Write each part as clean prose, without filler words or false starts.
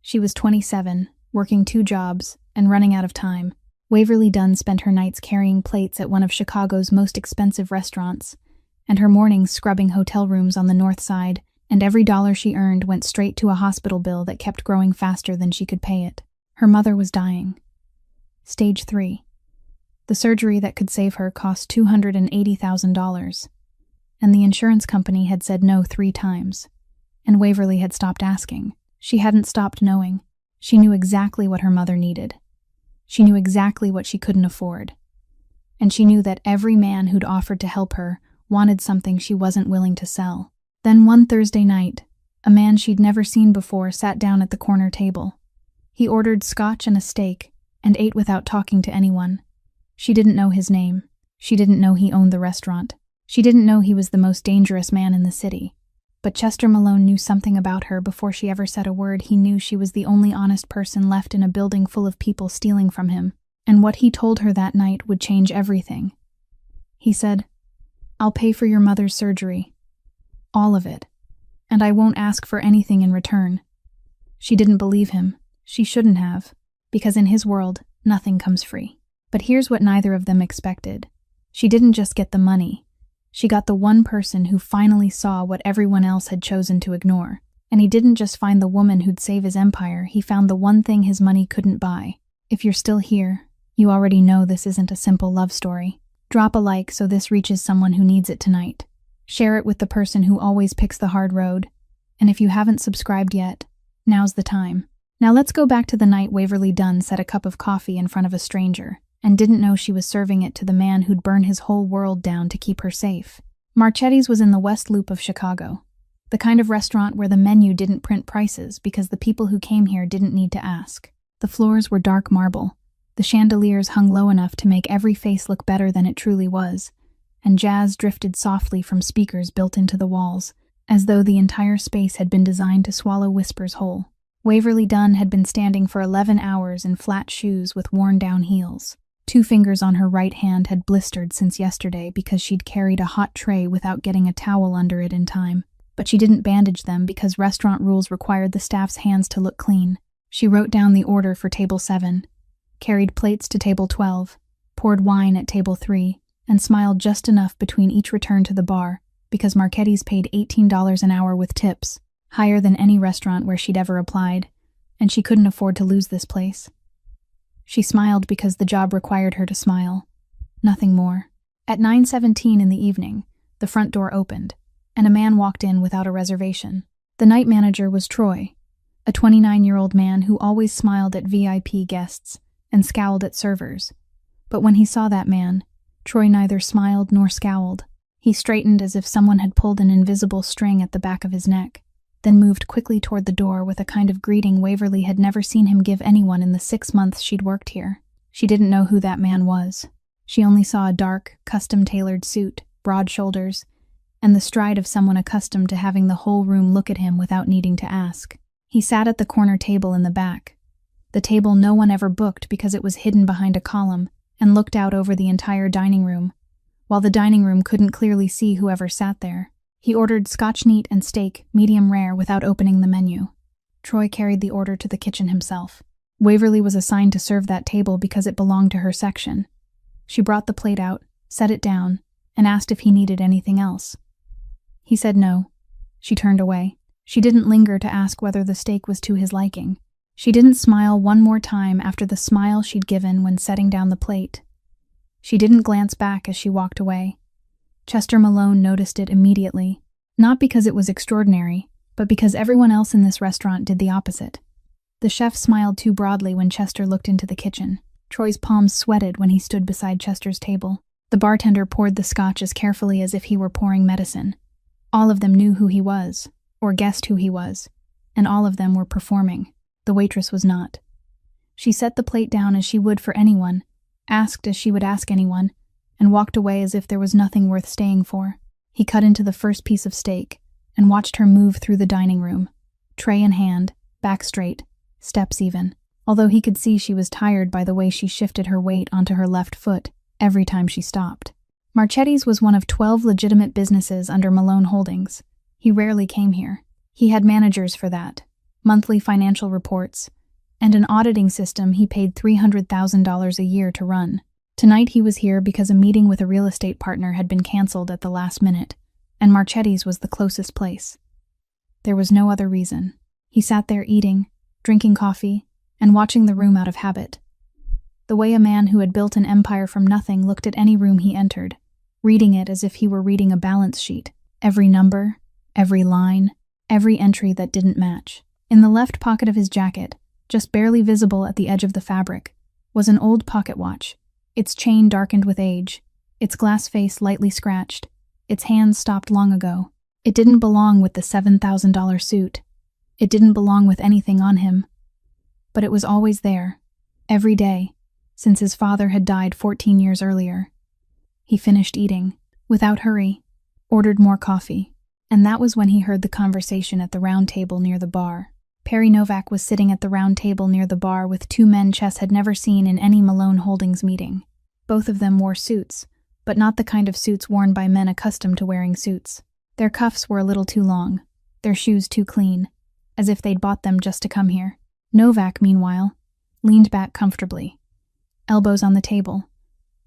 She was 27, working 2 jobs, and running out of time. Waverly Dunn spent her nights carrying plates at one of Chicago's most expensive restaurants, and her mornings scrubbing hotel rooms on the north side, and every dollar she earned went straight to a hospital bill that kept growing faster than she could pay it. Her mother was dying. Stage 3. The surgery that could save her cost $280,000, and the insurance company had said no 3 times, and Waverly had stopped asking. She hadn't stopped knowing. She knew exactly what her mother needed. She knew exactly what she couldn't afford. And she knew that every man who'd offered to help her wanted something she wasn't willing to sell. Then one Thursday night, a man she'd never seen before sat down at the corner table. He ordered scotch and a steak, and ate without talking to anyone. She didn't know his name. She didn't know he owned the restaurant. She didn't know he was the most dangerous man in the city. But Chester Malone knew something about her before she ever said a word. He knew she was the only honest person left in a building full of people stealing from him, and what he told her that night would change everything. He said, "I'll pay for your mother's surgery. All of it. And I won't ask for anything in return." She didn't believe him. She shouldn't have, because in his world, nothing comes free. But here's what neither of them expected. She didn't just get the money. She got the one person who finally saw what everyone else had chosen to ignore. And he didn't just find the woman who'd save his empire, he found the one thing his money couldn't buy. If you're still here, you already know this isn't a simple love story. Drop a like so this reaches someone who needs it tonight. Share it with the person who always picks the hard road. And if you haven't subscribed yet, now's the time. Now let's go back to the night Waverly Dunn set a cup of coffee in front of a stranger, and didn't know she was serving it to the man who'd burn his whole world down to keep her safe. Marchetti's was in the West Loop of Chicago, the kind of restaurant where the menu didn't print prices because the people who came here didn't need to ask. The floors were dark marble, the chandeliers hung low enough to make every face look better than it truly was, and jazz drifted softly from speakers built into the walls, as though the entire space had been designed to swallow whispers whole. Waverly Dunn had been standing for 11 hours in flat shoes with worn-down heels. 2 fingers on her right hand had blistered since yesterday because she'd carried a hot tray without getting a towel under it in time. But she didn't bandage them because restaurant rules required the staff's hands to look clean. She wrote down the order for table 7, carried plates to table 12, poured wine at table 3, and smiled just enough between each return to the bar because Marchetti's paid $18 an hour with tips, higher than any restaurant where she'd ever applied, and she couldn't afford to lose this place. She smiled because the job required her to smile. Nothing more. At 9:17 in the evening, the front door opened, and a man walked in without a reservation. The night manager was Troy, a 29-year-old man who always smiled at VIP guests and scowled at servers. But when he saw that man, Troy neither smiled nor scowled. He straightened as if someone had pulled an invisible string at the back of his neck, then moved quickly toward the door with a kind of greeting Waverly had never seen him give anyone in the 6 months she'd worked here. She didn't know who that man was. She only saw a dark, custom-tailored suit, broad shoulders, and the stride of someone accustomed to having the whole room look at him without needing to ask. He sat at the corner table in the back, the table no one ever booked because it was hidden behind a column, and looked out over the entire dining room, while the dining room couldn't clearly see whoever sat there. He ordered scotch neat and steak, medium rare, without opening the menu. Troy carried the order to the kitchen himself. Waverly was assigned to serve that table because it belonged to her section. She brought the plate out, set it down, and asked if he needed anything else. He said no. She turned away. She didn't linger to ask whether the steak was to his liking. She didn't smile one more time after the smile she'd given when setting down the plate. She didn't glance back as she walked away. Chester Malone noticed it immediately, not because it was extraordinary, but because everyone else in this restaurant did the opposite. The chef smiled too broadly when Chester looked into the kitchen. Troy's palms sweated when he stood beside Chester's table. The bartender poured the scotch as carefully as if he were pouring medicine. All of them knew who he was, or guessed who he was, and all of them were performing. The waitress was not. She set the plate down as she would for anyone, asked as she would ask anyone, and walked away as if there was nothing worth staying for. He cut into the first piece of steak and watched her move through the dining room, tray in hand, back straight, steps even, although he could see she was tired by the way she shifted her weight onto her left foot every time she stopped. Marchetti's was one of 12 legitimate businesses under Malone Holdings. He rarely came here. He had managers for that. monthly financial reports, and an auditing system he paid $300,000 a year to run. Tonight he was here because a meeting with a real estate partner had been canceled at the last minute, and Marchetti's was the closest place. There was no other reason. He sat there eating, drinking coffee, and watching the room out of habit. The way a man who had built an empire from nothing looked at any room he entered, reading it as if he were reading a balance sheet. Every number, every line, every entry that didn't match. In the left pocket of his jacket, just barely visible at the edge of the fabric, was an old pocket watch, its chain darkened with age, its glass face lightly scratched, its hands stopped long ago. It didn't belong with the $7,000 suit. It didn't belong with anything on him. But it was always there, every day, since his father had died 14 years earlier. He finished eating, without hurry, ordered more coffee, and that was when he heard the conversation at the round table near the bar. Perry Novak was sitting at the round table near the bar with two men Chess had never seen in any Malone Holdings meeting. Both of them wore suits, but not the kind of suits worn by men accustomed to wearing suits. Their cuffs were a little too long, their shoes too clean, as if they'd bought them just to come here. Novak, meanwhile, leaned back comfortably, elbows on the table,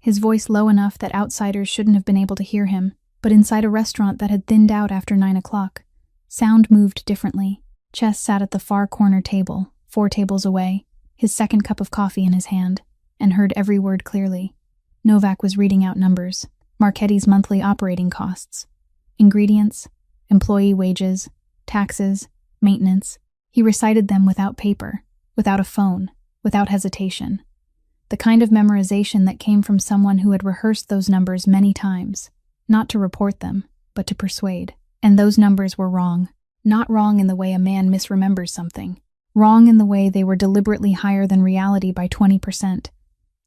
his voice low enough that outsiders shouldn't have been able to hear him, but inside a restaurant that had thinned out after 9 o'clock, sound moved differently. Chess sat at the far corner table, 4 tables away, his second cup of coffee in his hand, and heard every word clearly. Novak was reading out numbers, Marchetti's monthly operating costs, ingredients, employee wages, taxes, maintenance. He recited them without paper, without a phone, without hesitation. The kind of memorization that came from someone who had rehearsed those numbers many times, not to report them, but to persuade. And those numbers were wrong. Not wrong in the way a man misremembers something. Wrong in the way they were deliberately higher than reality by 20%.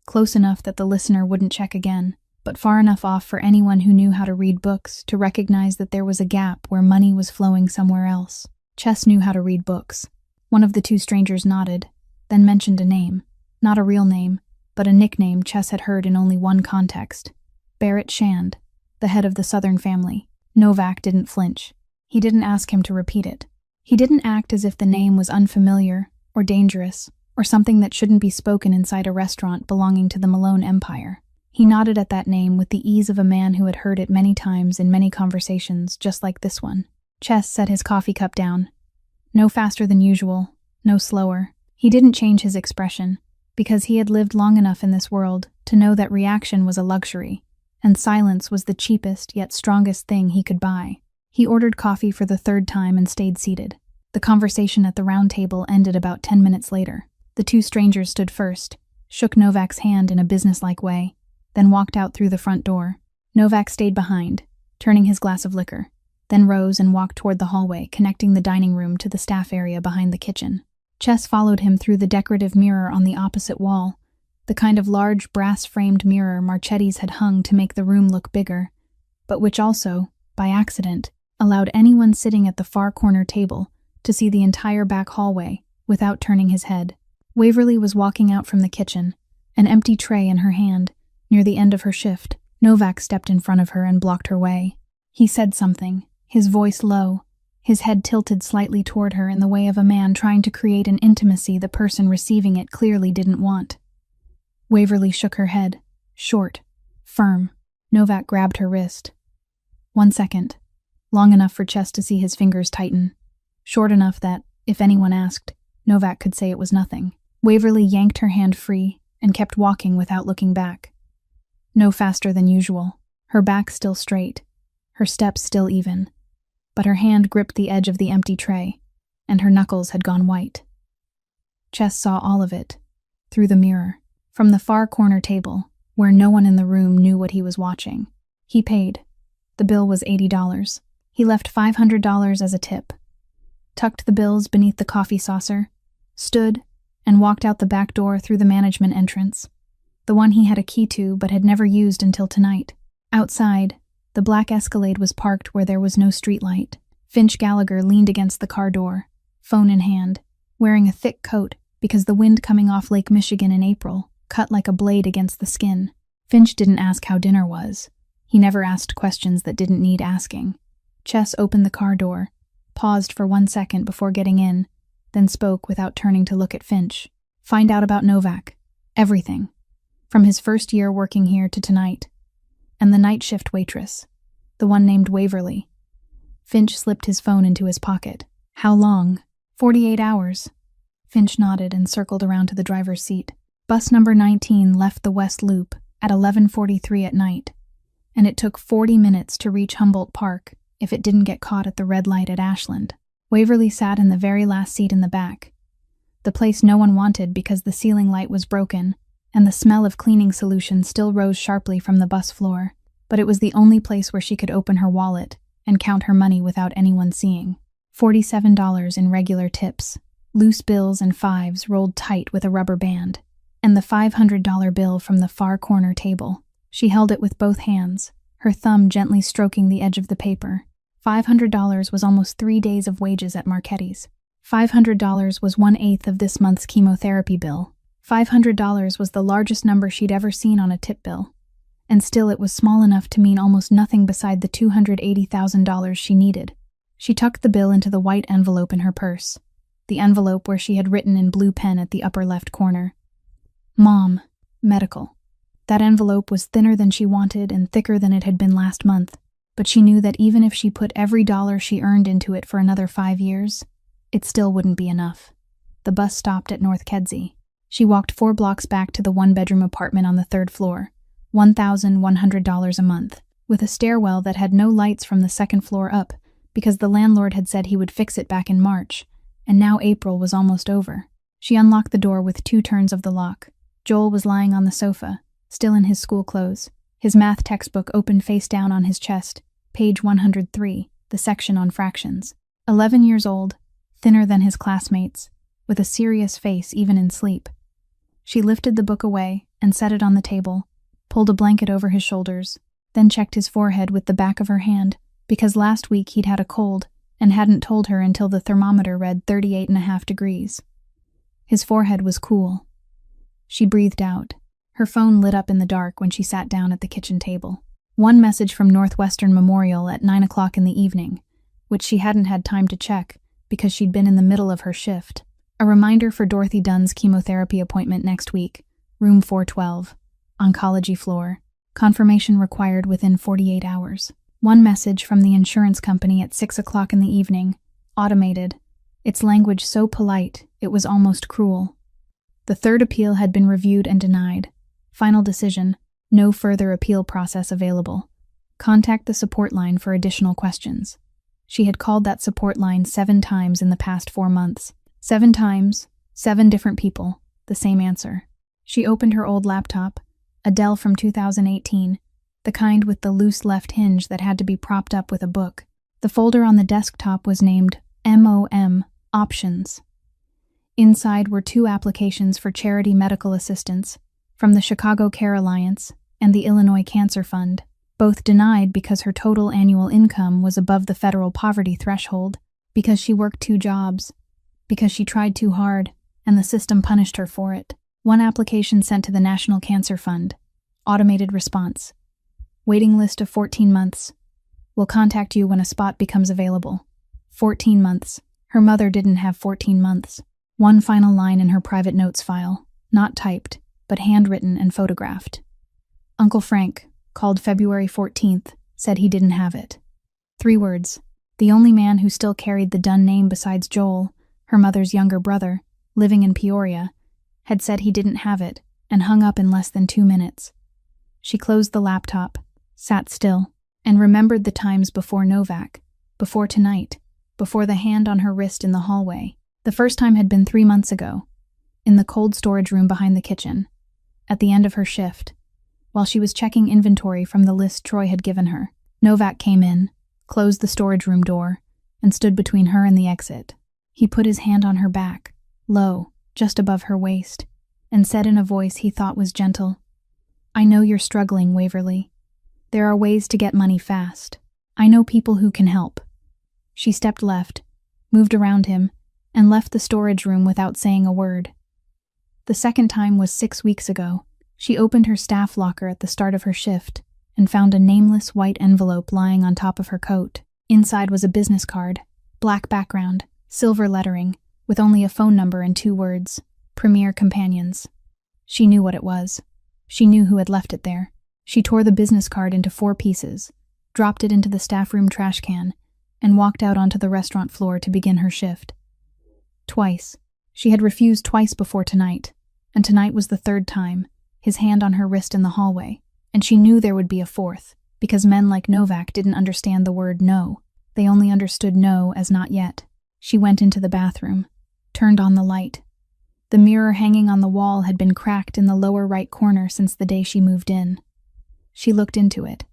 Close enough that the listener wouldn't check again, but far enough off for anyone who knew how to read books to recognize that there was a gap where money was flowing somewhere else. Chess knew how to read books. One of the two strangers nodded, then mentioned a name. Not a real name, but a nickname Chess had heard in only one context. Barrett Shand, the head of the Southern family. Novak didn't flinch. He didn't ask him to repeat it. He didn't act as if the name was unfamiliar or dangerous or something that shouldn't be spoken inside a restaurant belonging to the Malone Empire. He nodded at that name with the ease of a man who had heard it many times in many conversations just like this one. Chess set his coffee cup down. No faster than usual, no slower. He didn't change his expression, because he had lived long enough in this world to know that reaction was a luxury, and silence was the cheapest yet strongest thing he could buy. He ordered coffee for the 3rd time and stayed seated. The conversation at the round table ended about 10 minutes later. The two strangers stood first, shook Novak's hand in a businesslike way, then walked out through the front door. Novak stayed behind, turning his glass of liquor, then rose and walked toward the hallway connecting the dining room to the staff area behind the kitchen. Chess followed him through the decorative mirror on the opposite wall, the kind of large brass-framed mirror Marchetti's had hung to make the room look bigger, but which also, by accident, allowed anyone sitting at the far corner table to see the entire back hallway without turning his head. Waverly was walking out from the kitchen, an empty tray in her hand, near the end of her shift. Novak stepped in front of her and blocked her way. He said something, his voice low, his head tilted slightly toward her in the way of a man trying to create an intimacy the person receiving it clearly didn't want. Waverly shook her head, short, firm. Novak grabbed her wrist. 1 second, long enough for Chess to see his fingers tighten, short enough that, if anyone asked, Novak could say it was nothing. Waverly yanked her hand free and kept walking without looking back. No faster than usual, her back still straight, her steps still even, but her hand gripped the edge of the empty tray, and her knuckles had gone white. Chess saw all of it, through the mirror, from the far corner table, where no one in the room knew what he was watching. He paid. The bill was $80. He left $500 as a tip, tucked the bills beneath the coffee saucer, stood, and walked out the back door through the management entrance, the one he had a key to but had never used until tonight. Outside, the black Escalade was parked where there was no streetlight. Finch Gallagher leaned against the car door, phone in hand, wearing a thick coat because the wind coming off Lake Michigan in April cut like a blade against the skin. Finch didn't ask how dinner was. He never asked questions that didn't need asking. Chess opened the car door, paused for 1 second before getting in, then spoke without turning to look at Finch. "Find out about Novak. Everything. From his first year working here to tonight. And the night shift waitress. The one named Waverly." Finch slipped his phone into his pocket. "How long?" 48 hours. Finch nodded and circled around to the driver's seat. Bus number 19 left the West Loop at 11:43 at night, and it took 40 minutes to reach Humboldt Park if it didn't get caught at the red light at Ashland. Waverly sat in the very last seat in the back, the place no one wanted because the ceiling light was broken and the smell of cleaning solution still rose sharply from the bus floor, but it was the only place where she could open her wallet and count her money without anyone seeing. $47 in regular tips, loose bills and fives rolled tight with a rubber band, and the $500 bill from the far corner table. She held it with both hands, her thumb gently stroking the edge of the paper. $500 was almost 3 days of wages at Marchetti's. $500 was 1/8 of this month's chemotherapy bill. $500 was the largest number she'd ever seen on a tip bill, and still it was small enough to mean almost nothing beside the $280,000 she needed. She tucked the bill into the white envelope in her purse, the envelope where she had written in blue pen at the upper left corner, "Mom, medical." That envelope was thinner than she wanted and thicker than it had been last month, but she knew that even if she put every dollar she earned into it for another 5 years, it still wouldn't be enough. The bus stopped at North Kedzie. She walked 4 blocks back to the one-bedroom apartment on the 3rd floor, $1,100 a month, with a stairwell that had no lights from the 2nd floor up because the landlord had said he would fix it back in March, and now April was almost over. She unlocked the door with 2 turns of the lock. Joel was lying on the sofa, still in his school clothes, his math textbook open face down on his chest, page 103, the section on fractions. 11 years old, thinner than his classmates, with a serious face even in sleep. She lifted the book away and set it on the table, pulled a blanket over his shoulders, then checked his forehead with the back of her hand, because last week he'd had a cold and hadn't told her until the thermometer read 38.5 degrees. His forehead was cool. She breathed out. Her phone lit up in the dark when she sat down at the kitchen table. One message from Northwestern Memorial at 9 o'clock in the evening, which she hadn't had time to check because she'd been in the middle of her shift. A reminder for Dorothy Dunn's chemotherapy appointment next week, room 412, oncology floor. Confirmation required within 48 hours. One message from the insurance company at 6 o'clock in the evening, automated, its language so polite it was almost cruel. The 3rd appeal had been reviewed and denied. Final decision, no further appeal process available. Contact the support line for additional questions. She had called that support line 7 times in the past 4 months. 7 times, 7 different people, the same answer. She opened her old laptop, a Dell from 2018, the kind with the loose left hinge that had to be propped up with a book. The folder on the desktop was named MOM, Options. Inside were 2 applications for charity medical assistance from the Chicago Care Alliance and the Illinois Cancer Fund, both denied because her total annual income was above the federal poverty threshold, because she worked 2 jobs, because she tried too hard, and the system punished her for it. One application sent to the National Cancer Fund. Automated response. Waiting list of 14 months. Will contact you when a spot becomes available. 14 months. Her mother didn't have 14 months. One final line in her private notes file, not typed, but handwritten and photographed. Uncle Frank, called February 14th, said he didn't have it. 3 words. The only man who still carried the Dunn name besides Joel, her mother's younger brother, living in Peoria, had said he didn't have it and hung up in less than 2 minutes. She closed the laptop, sat still, and remembered the times before Novak, before tonight, before the hand on her wrist in the hallway. The first time had been 3 months ago, in the cold storage room behind the kitchen, at the end of her shift, while she was checking inventory from the list Troy had given her. Novak came in, closed the storage room door, and stood between her and the exit. He put his hand on her back, low, just above her waist, and said in a voice he thought was gentle, "I know you're struggling, Waverly. There are ways to get money fast. I know people who can help." She stepped left, moved around him, and left the storage room without saying a word. The second time was 6 weeks ago. She opened her staff locker at the start of her shift and found a nameless white envelope lying on top of her coat. Inside was a business card, black background, silver lettering, with only a phone number and 2 words, Premier Companions. She knew what it was. She knew who had left it there. She tore the business card into 4 pieces, dropped it into the staff room trash can, and walked out onto the restaurant floor to begin her shift. Twice. She had refused twice before tonight, and tonight was the 3rd time, his hand on her wrist in the hallway, and she knew there would be a 4th, because men like Novak didn't understand the word no. They only understood no as not yet. She went into the bathroom, turned on the light. The mirror hanging on the wall had been cracked in the lower right corner since the day she moved in. She looked into it.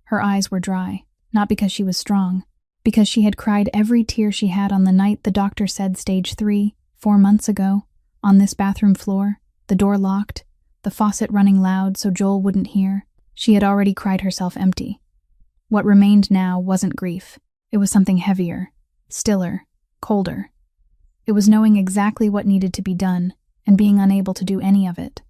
Her eyes were dry, not because she was strong, because she had cried every tear she had on the night the doctor said stage 3, 4 months ago, on this bathroom floor, the door locked, the faucet running loud so Joel wouldn't hear. She had already cried herself empty. What remained now wasn't grief. It was something heavier, stiller, colder. It was knowing exactly what needed to be done and being unable to do any of it.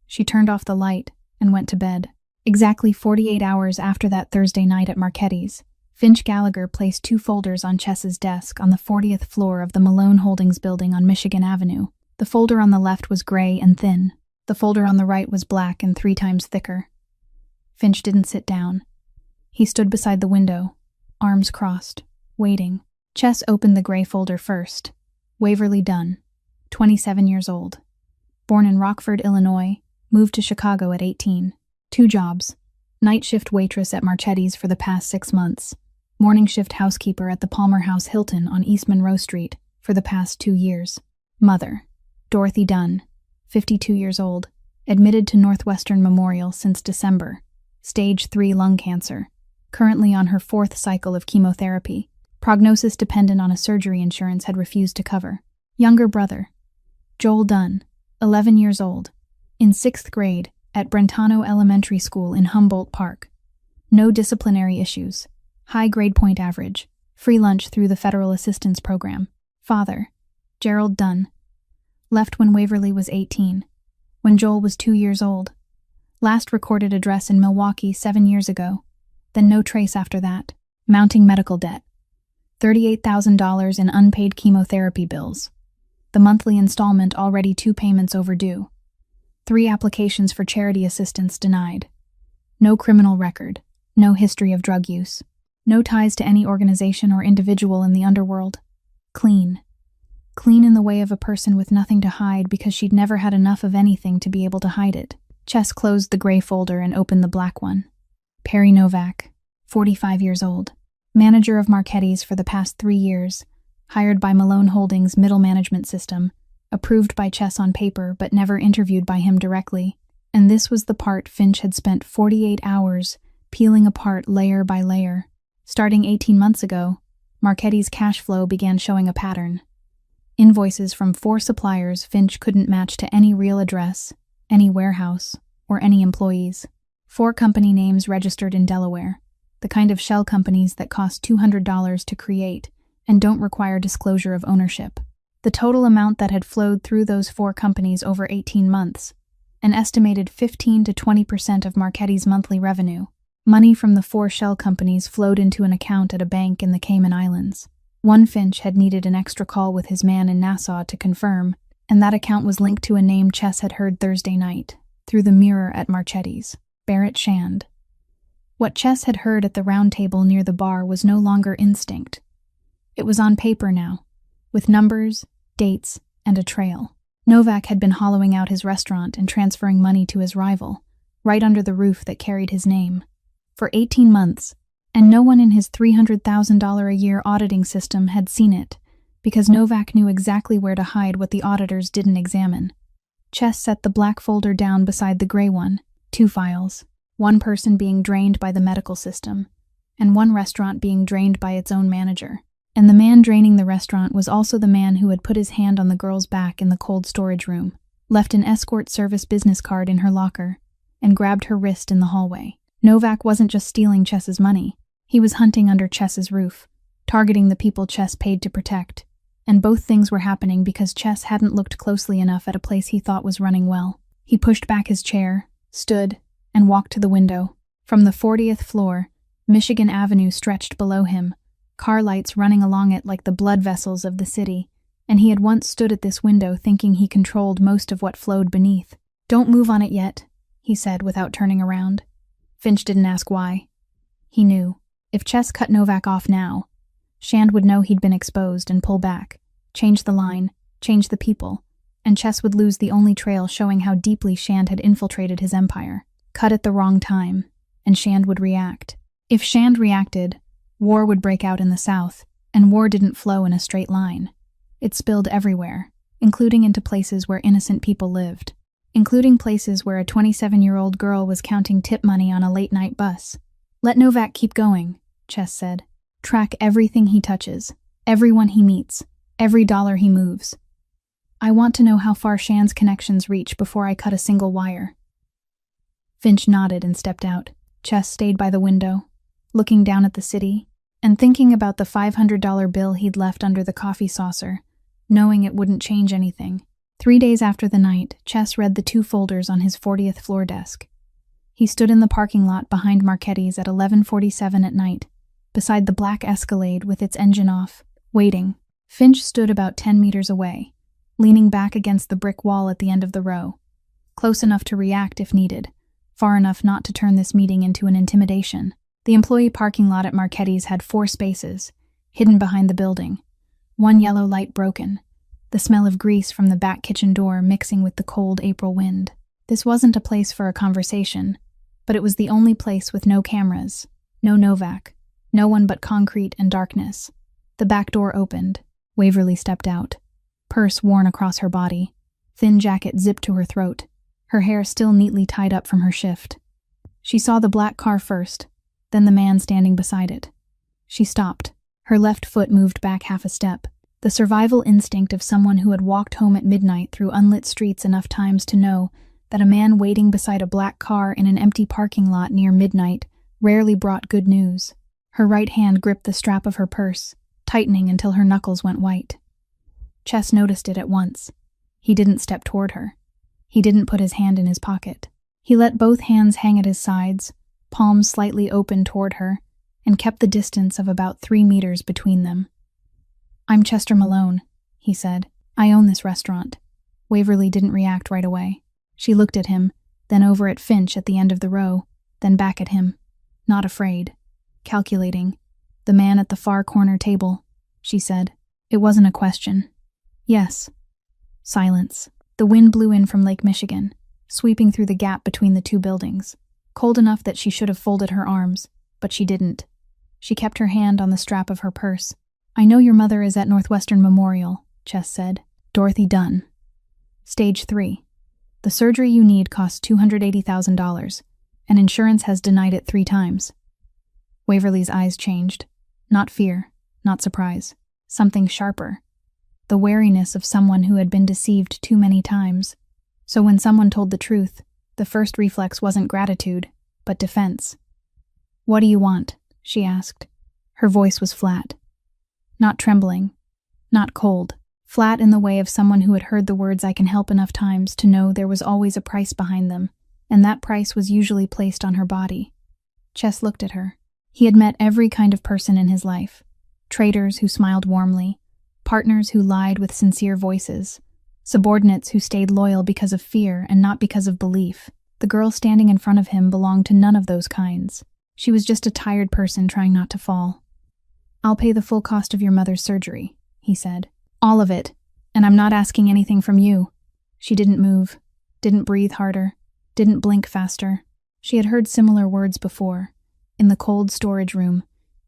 She turned off the light and went to bed. Exactly 48 hours after that Thursday night at Marchetti's, Finch Gallagher placed 2 folders on Chess's desk on the 40th floor of the Malone Holdings building on Michigan Avenue. The folder on the left was gray and thin. The folder on the right was black and 3 times thicker. Finch didn't sit down. He stood beside the window, arms crossed, waiting. Chess opened the gray folder first. Waverly Dunn, 27 years old. Born in Rockford, Illinois, moved to Chicago at 18. 2 jobs. Night shift waitress at Marchetti's for the past 6 months. Morning shift housekeeper at the Palmer House Hilton on East Monroe Street for the past 2 years. Mother, Dorothy Dunn, 52 years old. Admitted to Northwestern Memorial since December. Stage 3 lung cancer. Currently on her 4th cycle of chemotherapy. Prognosis dependent on a surgery insurance had refused to cover. Younger brother, Joel Dunn, 11 years old. In 6th grade at Brentano Elementary School in Humboldt Park. No disciplinary issues. High grade point average. Free lunch through the Federal Assistance Program. Father, Gerald Dunn. Left when Waverly was 18. When Joel was 2 years old. Last recorded address in Milwaukee 7 years ago. Then no trace after that. Mounting medical debt. $38,000 in unpaid chemotherapy bills. The monthly installment already 2 payments overdue. 3 applications for charity assistance denied. No criminal record. No history of drug use. No ties to any organization or individual in the underworld. Clean. Clean in the way of a person with nothing to hide because she'd never had enough of anything to be able to hide it. Chess closed the gray folder and opened the black one. Perry Novak, 45 years old. Manager of Marchetti's for the past 3 years. Hired by Malone Holdings' middle management system. Approved by Chess on paper but never interviewed by him directly. And this was the part Finch had spent 48 hours peeling apart layer by layer. Starting 18 months ago, Marchetti's cash flow began showing a pattern. Invoices from 4 suppliers Finch couldn't match to any real address, any warehouse, or any employees. 4 company names registered in Delaware, the kind of shell companies that cost $200 to create and don't require disclosure of ownership. The total amount that had flowed through those 4 companies over 18 months, an estimated 15 to 20% of Marchetti's monthly revenue. Money from the 4 shell companies flowed into an account at a bank in the Cayman Islands. One Finch had needed an extra call with his man in Nassau to confirm, and that account was linked to a name Chess had heard Thursday night, through the mirror at Marchetti's, Barrett Shand. What Chess had heard at the round table near the bar was no longer instinct. It was on paper now, with numbers, dates, and a trail. Novak had been hollowing out his restaurant and transferring money to his rival, right under the roof that carried his name. For 18 months, and no one in his $300,000 a year auditing system had seen it, because Novak knew exactly where to hide what the auditors didn't examine. Chess set the black folder down beside the gray one, 2 files, one person being drained by the medical system, and one restaurant being drained by its own manager. And the man draining the restaurant was also the man who had put his hand on the girl's back in the cold storage room, left an escort service business card in her locker, and grabbed her wrist in the hallway. Novak wasn't just stealing Chess's money. He was hunting under Chess's roof, targeting the people Chess paid to protect. And both things were happening because Chess hadn't looked closely enough at a place he thought was running well. He pushed back his chair, stood, and walked to the window. From the 40th floor, Michigan Avenue stretched below him, car lights running along it like the blood vessels of the city, and he had once stood at this window thinking he controlled most of what flowed beneath. "Don't move on it yet," he said without turning around. Finch didn't ask why. He knew. If Chess cut Novak off now, Shand would know he'd been exposed and pull back, change the line, change the people, and Chess would lose the only trail showing how deeply Shand had infiltrated his empire. Cut at the wrong time, and Shand would react. If Shand reacted, war would break out in the south, and war didn't flow in a straight line. It spilled everywhere, including into places where innocent people lived, including places where a 27-year-old girl was counting tip money on a late-night bus. "Let Novak keep going," Chess said. "Track everything he touches, everyone he meets, every dollar he moves. I want to know how far Shand's connections reach before I cut a single wire." Finch nodded and stepped out. Chess stayed by the window, looking down at the city, and thinking about the $500 bill he'd left under the coffee saucer, knowing it wouldn't change anything. 3 days after the night, Chess read the 2 folders on his 40th floor desk. He stood in the parking lot behind Marchetti's at 11:47 at night, beside the black Escalade with its engine off, waiting. Finch stood about 10 meters away, leaning back against the brick wall at the end of the row, close enough to react if needed, far enough not to turn this meeting into an intimidation. The employee parking lot at Marchetti's had 4 spaces, hidden behind the building. 1 yellow light broken, the smell of grease from the back kitchen door mixing with the cold April wind. This wasn't a place for a conversation, but it was the only place with no cameras, no Novak, no one but concrete and darkness. The back door opened. Waverly stepped out, purse worn across her body, thin jacket zipped to her throat, her hair still neatly tied up from her shift. She saw the black car first, then the man standing beside it. She stopped. Her left foot moved back half a step, the survival instinct of someone who had walked home at midnight through unlit streets enough times to know that a man waiting beside a black car in an empty parking lot near midnight rarely brought good news. Her right hand gripped the strap of her purse, tightening until her knuckles went white. Chess noticed it at once. He didn't step toward her. He didn't put his hand in his pocket. He let both hands hang at his sides, palms slightly open toward her, and kept the distance of about 3 meters between them. "I'm Chester Malone," he said. "I own this restaurant." Waverly didn't react right away. She looked at him, then over at Finch at the end of the row, then back at him. Not afraid. Calculating. "The man at the far corner table," she said. It wasn't a question. "Yes." Silence. The wind blew in from Lake Michigan, sweeping through the gap between the 2 buildings. Cold enough that she should have folded her arms, but she didn't. She kept her hand on the strap of her purse. "I know your mother is at Northwestern Memorial," Chess said. "Dorothy Dunn. Stage 3. The surgery you need costs $280,000, and insurance has denied it 3 times. Waverly's eyes changed. Not fear, not surprise. Something sharper. The wariness of someone who had been deceived too many times. So when someone told the truth, the first reflex wasn't gratitude, but defense. "What do you want?" she asked. Her voice was flat. Not trembling. Not cold. Flat in the way of someone who had heard the words "I can help" enough times to know there was always a price behind them, and that price was usually placed on her body. Chess looked at her. He had met every kind of person in his life. Traitors who smiled warmly, partners who lied with sincere voices, subordinates who stayed loyal because of fear and not because of belief. The girl standing in front of him belonged to none of those kinds. She was just a tired person trying not to fall. "I'll pay the full cost of your mother's surgery," he said. "All of it, and I'm not asking anything from you." She didn't move, didn't breathe harder, didn't blink faster. She had heard similar words before, in the cold storage room,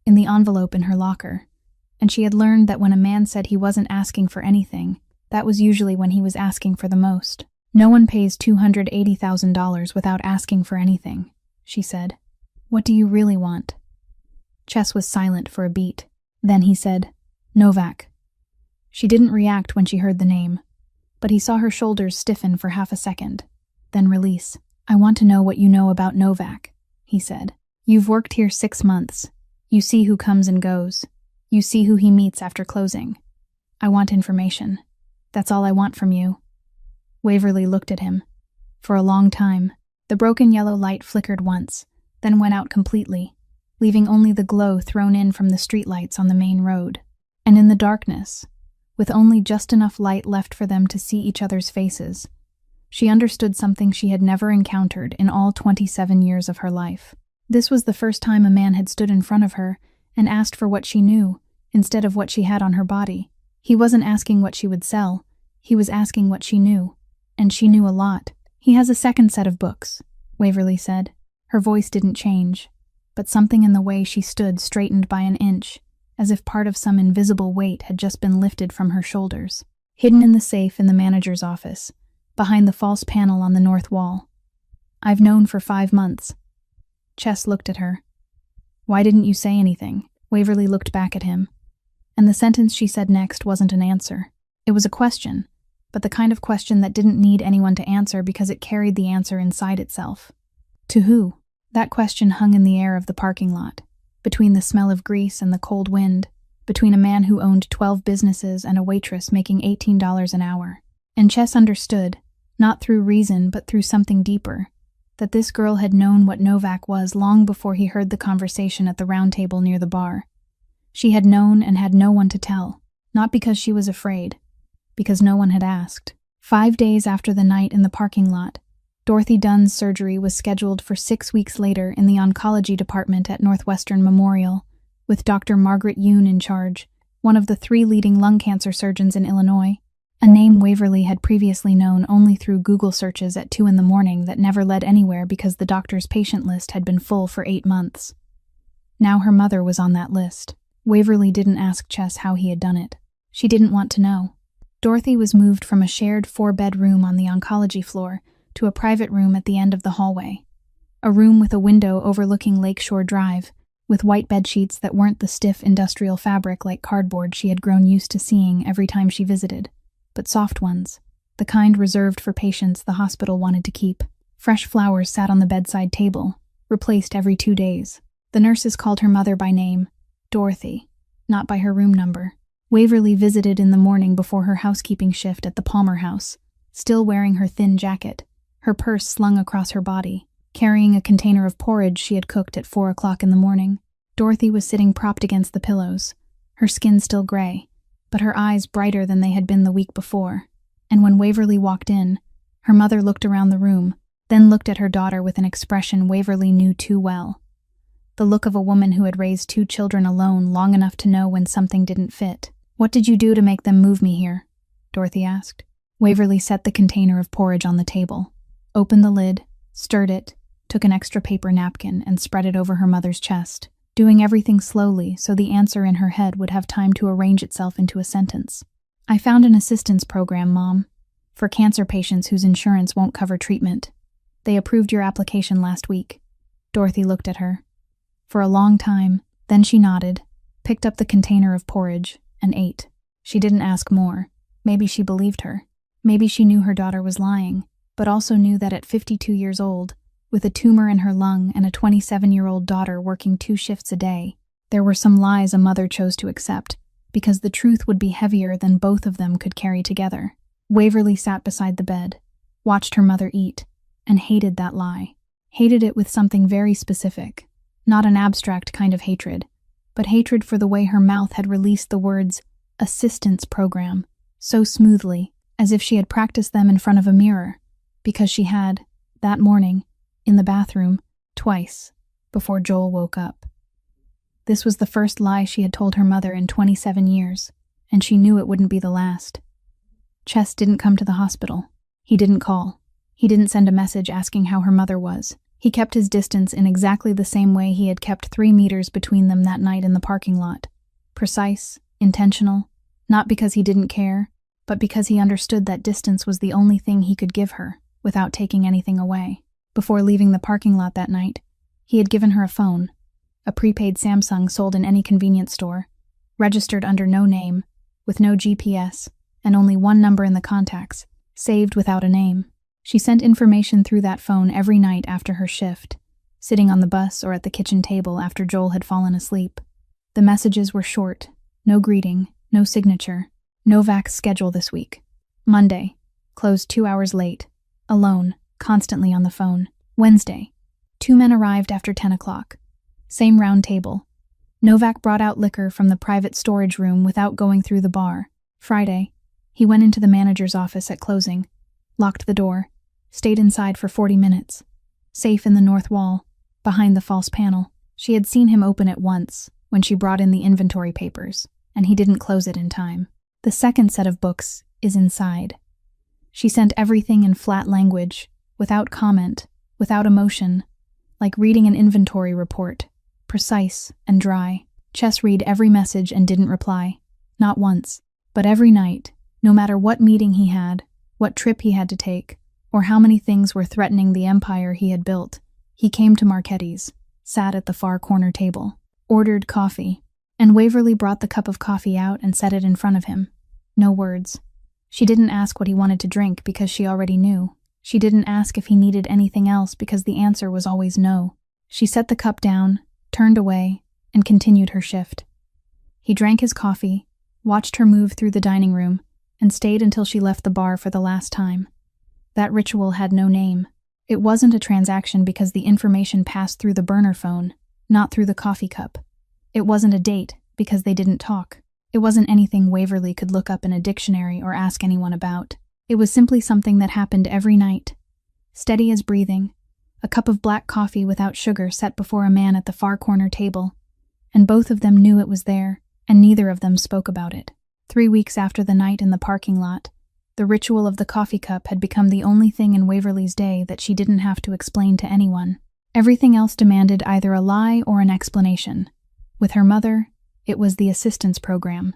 in the envelope in her locker, and she had learned that when a man said he wasn't asking for anything, that was usually when he was asking for the most. "No one pays $280,000 without asking for anything," she said. "What do you really want?" Chess was silent for a beat. Then he said, "Novak." She didn't react when she heard the name, but he saw her shoulders stiffen for half a second, then release. "I want to know what you know about Novak," he said. "You've worked here 6 months. You see who comes and goes. You see who he meets after closing. I want information. That's all I want from you." Waverly looked at him. For a long time, the broken yellow light flickered once, then went out completely, leaving only the glow thrown in from the streetlights on the main road. And in the darkness, with only just enough light left for them to see each other's faces. She understood something she had never encountered in all 27 years of her life. This was the first time a man had stood in front of her and asked for what she knew, instead of what she had on her body. He wasn't asking what she would sell, he was asking what she knew. And she knew a lot. "He has a second set of books," Waverly said. Her voice didn't change, but something in the way she stood straightened by an inch, as if part of some invisible weight had just been lifted from her shoulders. "Hidden in the safe in the manager's office, behind the false panel on the north wall. I've known for 5 months. Chess looked at her. "Why didn't you say anything?" Waverly looked back at him. And the sentence she said next wasn't an answer. It was a question, but the kind of question that didn't need anyone to answer because it carried the answer inside itself. To who? That question hung in the air of the parking lot, between the smell of grease and the cold wind, between a man who owned 12 businesses and a waitress making $18 an hour. And Chess understood, not through reason but through something deeper, that this girl had known what Novak was long before he heard the conversation at the round table near the bar. She had known and had no one to tell, not because she was afraid, because no one had asked. 5 days after the night in the parking lot, Dorothy Dunn's surgery was scheduled for 6 weeks later in the oncology department at Northwestern Memorial, with Dr. Margaret Yoon in charge, one of the 3 leading lung cancer surgeons in Illinois, a name Waverly had previously known only through Google searches at 2 a.m. that never led anywhere because the doctor's patient list had been full for 8 months. Now her mother was on that list. Waverly didn't ask Chess how he had done it. She didn't want to know. Dorothy was moved from a shared 4-bed room on the oncology floor to a private room at the end of the hallway. A room with a window overlooking Lakeshore Drive, with white bedsheets that weren't the stiff industrial fabric like cardboard she had grown used to seeing every time she visited, but soft ones, the kind reserved for patients the hospital wanted to keep. Fresh flowers sat on the bedside table, replaced every 2 days. The nurses called her mother by name, Dorothy, not by her room number. Waverly visited in the morning before her housekeeping shift at the Palmer House, still wearing her thin jacket, her purse slung across her body, carrying a container of porridge she had cooked at 4 o'clock in the morning. Dorothy was sitting propped against the pillows, her skin still gray, but her eyes brighter than they had been the week before. And when Waverly walked in, her mother looked around the room, then looked at her daughter with an expression Waverly knew too well. The look of a woman who had raised 2 children alone long enough to know when something didn't fit. "What did you do to make them move me here?" Dorothy asked. Waverly set the container of porridge on the table, opened the lid, stirred it, took an extra paper napkin, and spread it over her mother's chest, doing everything slowly so the answer in her head would have time to arrange itself into a sentence. "I found an assistance program, Mom, for cancer patients whose insurance won't cover treatment. They approved your application last week." Dorothy looked at her. For a long time, then she nodded, picked up the container of porridge, and ate. She didn't ask more. Maybe she believed her. Maybe she knew her daughter was lying, but also knew that at 52 years old, with a tumor in her lung and a 27-year-old daughter working 2 shifts a day, there were some lies a mother chose to accept, because the truth would be heavier than both of them could carry together. Waverly sat beside the bed, watched her mother eat, and hated that lie. Hated it with something very specific. Not an abstract kind of hatred, but hatred for the way her mouth had released the words, "assistance program," so smoothly, as if she had practiced them in front of a mirror, because she had, that morning, in the bathroom, twice, before Joel woke up. This was the first lie she had told her mother in 27 years, and she knew it wouldn't be the last. Chess didn't come to the hospital. He didn't call. He didn't send a message asking how her mother was. He kept his distance in exactly the same way he had kept 3 meters between them that night in the parking lot. Precise, intentional, not because he didn't care, but because he understood that distance was the only thing he could give her, without taking anything away. Before leaving the parking lot that night, he had given her a phone, a prepaid Samsung sold in any convenience store, registered under no name, with no GPS, and only 1 number in the contacts, saved without a name. She sent information through that phone every night after her shift, sitting on the bus or at the kitchen table after Joel had fallen asleep. The messages were short, no greeting, no signature. Novak's schedule this week. Monday, closed 2 hours late, alone, constantly on the phone. Wednesday, 2 men arrived after 10 o'clock. Same round table. Novak brought out liquor from the private storage room without going through the bar. Friday, he went into the manager's office at closing, locked the door, stayed inside for 40 minutes, safe in the north wall, behind the false panel. She had seen him open it once, when she brought in the inventory papers, and he didn't close it in time. The second set of books is inside. She sent everything in flat language, without comment, without emotion, like reading an inventory report, precise and dry. Chess read every message and didn't reply, not once, but every night, no matter what meeting he had, what trip he had to take, or how many things were threatening the empire he had built, he came to Marchetti's, sat at the far corner table, ordered coffee, and Waverly brought the cup of coffee out and set it in front of him. No words. She didn't ask what he wanted to drink because she already knew. She didn't ask if he needed anything else because the answer was always no. She set the cup down, turned away, and continued her shift. He drank his coffee, watched her move through the dining room, and stayed until she left the bar for the last time. That ritual had no name. It wasn't a transaction because the information passed through the burner phone, not through the coffee cup. It wasn't a date because they didn't talk. It wasn't anything Waverly could look up in a dictionary or ask anyone about. It was simply something that happened every night. Steady as breathing, a cup of black coffee without sugar set before a man at the far corner table, and both of them knew it was there, and neither of them spoke about it. 3 weeks after the night in the parking lot, the ritual of the coffee cup had become the only thing in Waverly's day that she didn't have to explain to anyone. Everything else demanded either a lie or an explanation. With her mother, it was the assistance program.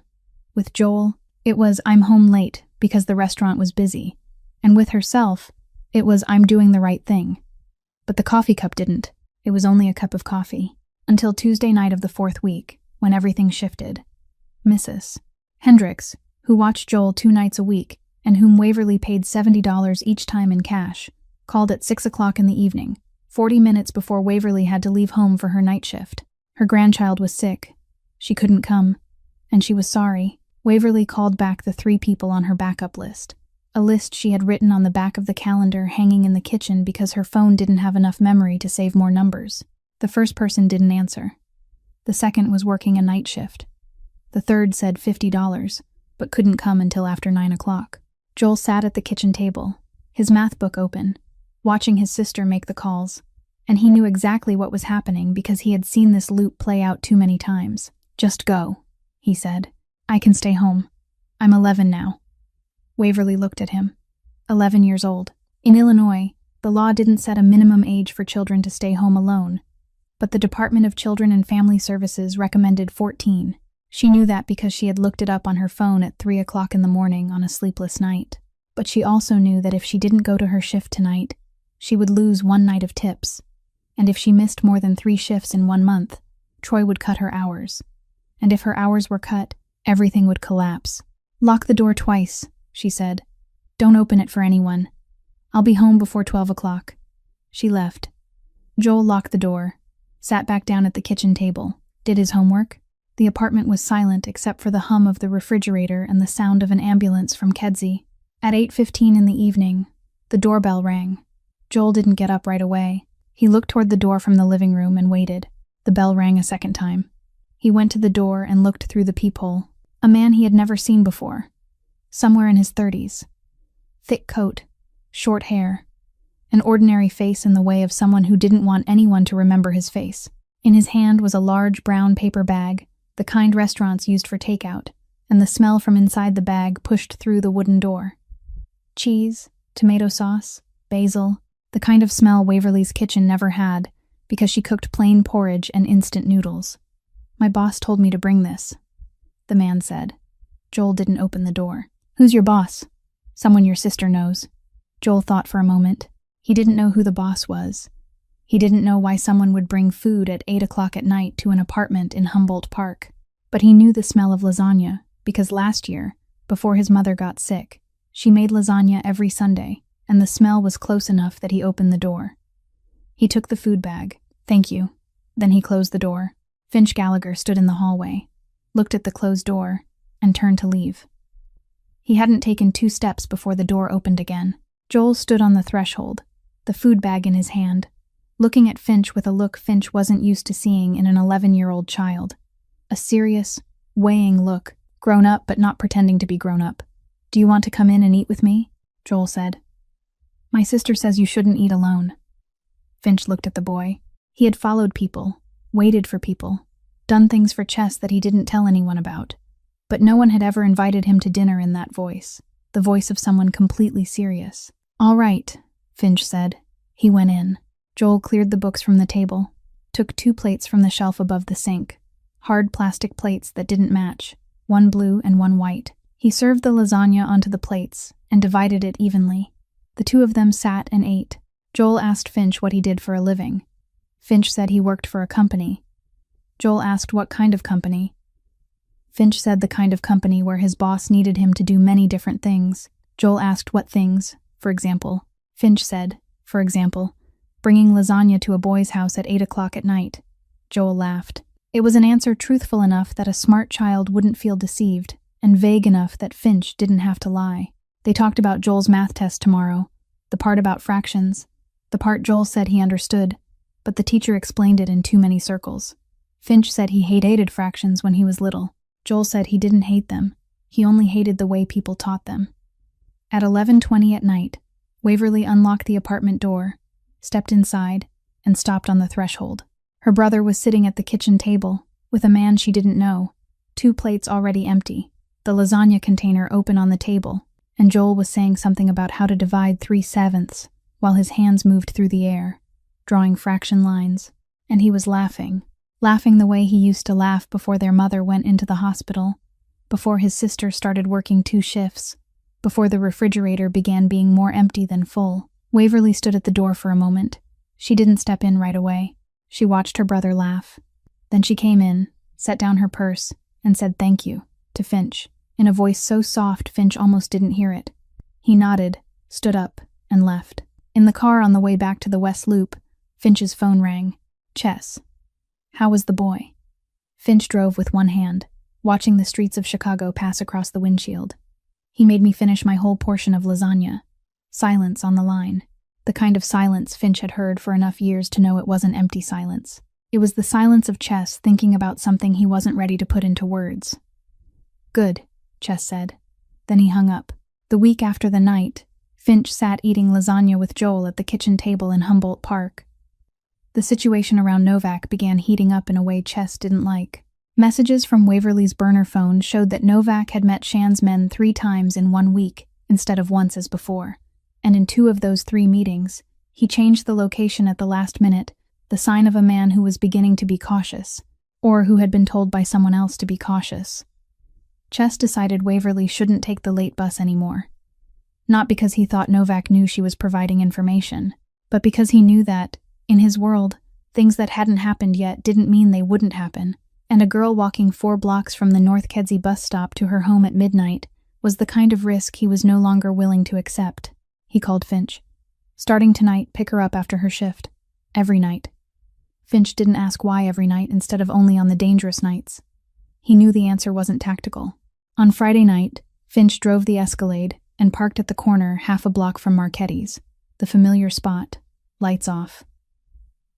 With Joel, it was I'm home late because the restaurant was busy. And with herself, it was I'm doing the right thing. But the coffee cup didn't. It was only a cup of coffee. Until Tuesday night of the 4th week, when everything shifted. Mrs. Hendricks, who watched Joel 2 nights a week, and whom Waverly paid $70 each time in cash, called at 6 o'clock in the evening, 40 minutes before Waverly had to leave home for her night shift. Her grandchild was sick. She couldn't come, and she was sorry. Waverly called back the 3 people on her backup list, a list she had written on the back of the calendar hanging in the kitchen because her phone didn't have enough memory to save more numbers. The first person didn't answer. The second was working a night shift. The third said $50, but couldn't come until after 9 o'clock. Joel sat at the kitchen table, his math book open, watching his sister make the calls, and he knew exactly what was happening because he had seen this loop play out too many times. Just go, he said. I can stay home. I'm 11 now. Waverly looked at him. 11 years old. In Illinois, the law didn't set a minimum age for children to stay home alone, but the Department of Children and Family Services recommended 14. She knew that because she had looked it up on her phone at 3 o'clock in the morning on a sleepless night. But she also knew that if she didn't go to her shift tonight, she would lose 1 night of tips. And if she missed more than 3 shifts in 1 month, Troy would cut her hours. And if her hours were cut, everything would collapse. Lock the door twice, she said. Don't open it for anyone. I'll be home before 12 o'clock. She left. Joel locked the door, sat back down at the kitchen table, did his homework. The apartment was silent except for the hum of the refrigerator and the sound of an ambulance from Kedzie. At 8:15 in the evening, the doorbell rang. Joel didn't get up right away. He looked toward the door from the living room and waited. The bell rang a second time. He went to the door and looked through the peephole. A man he had never seen before. Somewhere in his 30s. Thick coat, short hair, an ordinary face in the way of someone who didn't want anyone to remember his face. In his hand was a large brown paper bag, the kind restaurants used for takeout, and the smell from inside the bag pushed through the wooden door. Cheese, tomato sauce, basil, the kind of smell Waverly's kitchen never had because she cooked plain porridge and instant noodles. My boss told me to bring this, the man said. Joel didn't open the door. Who's your boss? Someone your sister knows. Joel thought for a moment. He didn't know who the boss was. He didn't know why someone would bring food at 8 o'clock at night to an apartment in Humboldt Park. But he knew the smell of lasagna because last year, before his mother got sick, she made lasagna every Sunday, and the smell was close enough that he opened the door. He took the food bag. Thank you. Then he closed the door. Finch Gallagher stood in the hallway, looked at the closed door, and turned to leave. He hadn't taken 2 steps before the door opened again. Joel stood on the threshold, the food bag in his hand, looking at Finch with a look Finch wasn't used to seeing in an 11-year-old child. A serious, weighing look, Grown up, but not pretending to be grown up. Do you want to come in and eat with me? Joel said. My sister says you shouldn't eat alone. Finch looked at the boy. He had followed people, waited for people, done things for Chess that he didn't tell anyone about. But no one had ever invited him to dinner in that voice, the voice of someone completely serious. All right, Finch said. He went in. Joel cleared the books from the table, took 2 plates from the shelf above the sink, hard plastic plates that didn't match, one blue and one white. He served the lasagna onto the plates and divided it evenly. The 2 of them sat and ate. Joel asked Finch what he did for a living. Finch said he worked for a company. Joel asked what kind of company. Finch said the kind of company where his boss needed him to do many different things. Joel asked what things, for example. Finch said, for example, bringing lasagna to a boy's house at 8 o'clock at night. Joel laughed. It was an answer truthful enough that a smart child wouldn't feel deceived, and vague enough that Finch didn't have to lie. They talked about Joel's math test tomorrow, the part about fractions, the part Joel said he understood, but the teacher explained it in too many circles. Finch said he hated fractions when he was little. Joel said he didn't hate them. He only hated the way people taught them. At 11:20 at night, Waverly unlocked the apartment door, stepped inside, and stopped on the threshold. Her brother was sitting at the kitchen table, with a man she didn't know, 2 plates already empty, the lasagna container open on the table, and Joel was saying something about how to divide 3/7, while his hands moved through the air, drawing fraction lines, and he was laughing the way he used to laugh before their mother went into the hospital, before his sister started working 2 shifts, before the refrigerator began being more empty than full. Waverly stood at the door for a moment. She didn't step in right away. She watched her brother laugh. Then she came in, set down her purse, and said thank you to Finch, in a voice so soft Finch almost didn't hear it. He nodded, stood up, and left. In the car on the way back to the West Loop, Finch's phone rang. Chess. How was the boy? Finch drove with one hand, watching the streets of Chicago pass across the windshield. He made me finish my whole portion of lasagna. Silence on the line. The kind of silence Finch had heard for enough years to know it wasn't empty silence. It was the silence of Chess thinking about something he wasn't ready to put into words. Good, Chess said. Then he hung up. The week after the night, Finch sat eating lasagna with Joel at the kitchen table in Humboldt Park. The situation around Novak began heating up in a way Chess didn't like. Messages from Waverly's burner phone showed that Novak had met Shan's men 3 times in 1 week, instead of once as before. And in 2 of those 3 meetings, he changed the location at the last minute, the sign of a man who was beginning to be cautious, or who had been told by someone else to be cautious. Chess decided Waverly shouldn't take the late bus anymore. Not because he thought Novak knew she was providing information, but because he knew that, in his world, things that hadn't happened yet didn't mean they wouldn't happen, and a girl walking 4 blocks from the North Kedzie bus stop to her home at midnight was the kind of risk he was no longer willing to accept. He called Finch. Starting tonight, pick her up after her shift. Every night. Finch didn't ask why every night instead of only on the dangerous nights. He knew the answer wasn't tactical. On Friday night, Finch drove the Escalade and parked at the corner half a block from Marchetti's, the familiar spot, lights off.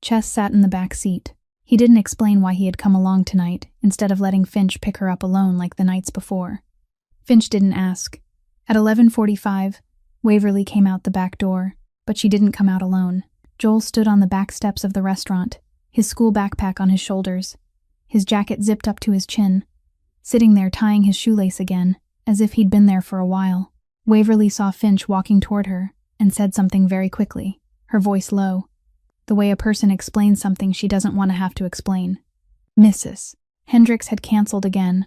Chess sat in the back seat. He didn't explain why he had come along tonight, instead of letting Finch pick her up alone like the nights before. Finch didn't ask. At 11:45, Waverly came out the back door, but she didn't come out alone. Joel stood on the back steps of the restaurant, his school backpack on his shoulders, his jacket zipped up to his chin, sitting there tying his shoelace again, as if he'd been there for a while. Waverly saw Finch walking toward her, and said something very quickly, her voice low, the way a person explains something she doesn't want to have to explain. Mrs. Hendricks had canceled again.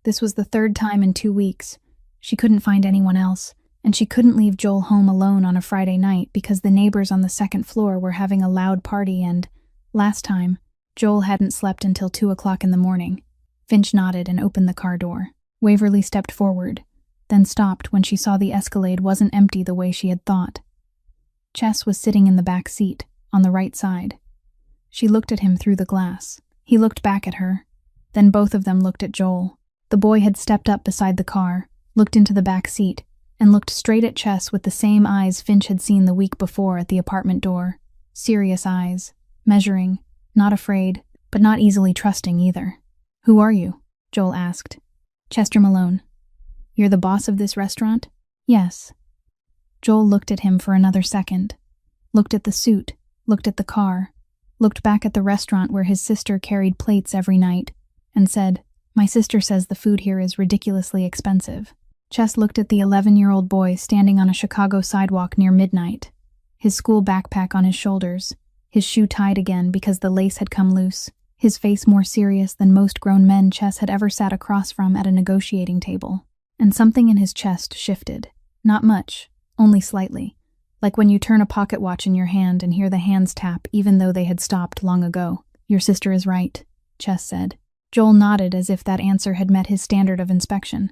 This was the 3rd time in 2 weeks. She couldn't find anyone else, and she couldn't leave Joel home alone on a Friday night because the neighbors on the 2nd floor were having a loud party and, last time, Joel hadn't slept until 2 o'clock in the morning. Finch nodded and opened the car door. Waverly stepped forward, then stopped when she saw the Escalade wasn't empty the way she had thought. Chess was sitting in the back seat, on the right side. She looked at him through the glass. He looked back at her. Then both of them looked at Joel. The boy had stepped up beside the car, looked into the back seat, and looked straight at Chess with the same eyes Finch had seen the week before at the apartment door. Serious eyes, measuring, not afraid, but not easily trusting either. "Who are you?" Joel asked. Chester Malone. You're the boss of this restaurant? Yes. Joel looked at him for another second. Looked at the suit, looked at the car, looked back at the restaurant where his sister carried plates every night, and said, My sister says the food here is ridiculously expensive. Chess looked at the 11-year-old boy standing on a Chicago sidewalk near midnight, his school backpack on his shoulders, his shoe tied again because the lace had come loose, his face more serious than most grown men Chess had ever sat across from at a negotiating table. And something in his chest shifted. Not much, only slightly, like when you turn a pocket watch in your hand and hear the hands tap even though they had stopped long ago. Your sister is right, Chess said. Joel nodded as if that answer had met his standard of inspection,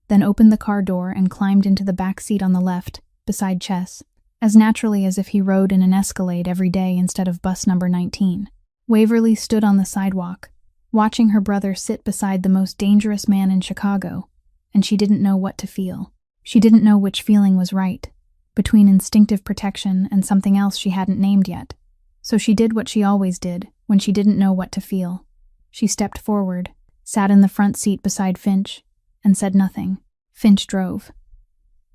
then opened the car door and climbed into the back seat on the left, beside Chess, as naturally as if he rode in an Escalade every day instead of bus number 19. Waverly stood on the sidewalk, watching her brother sit beside the most dangerous man in Chicago, and she didn't know what to feel. She didn't know which feeling was right, between instinctive protection and something else she hadn't named yet. So she did what she always did when she didn't know what to feel. She stepped forward, sat in the front seat beside Finch, and said nothing. Finch drove.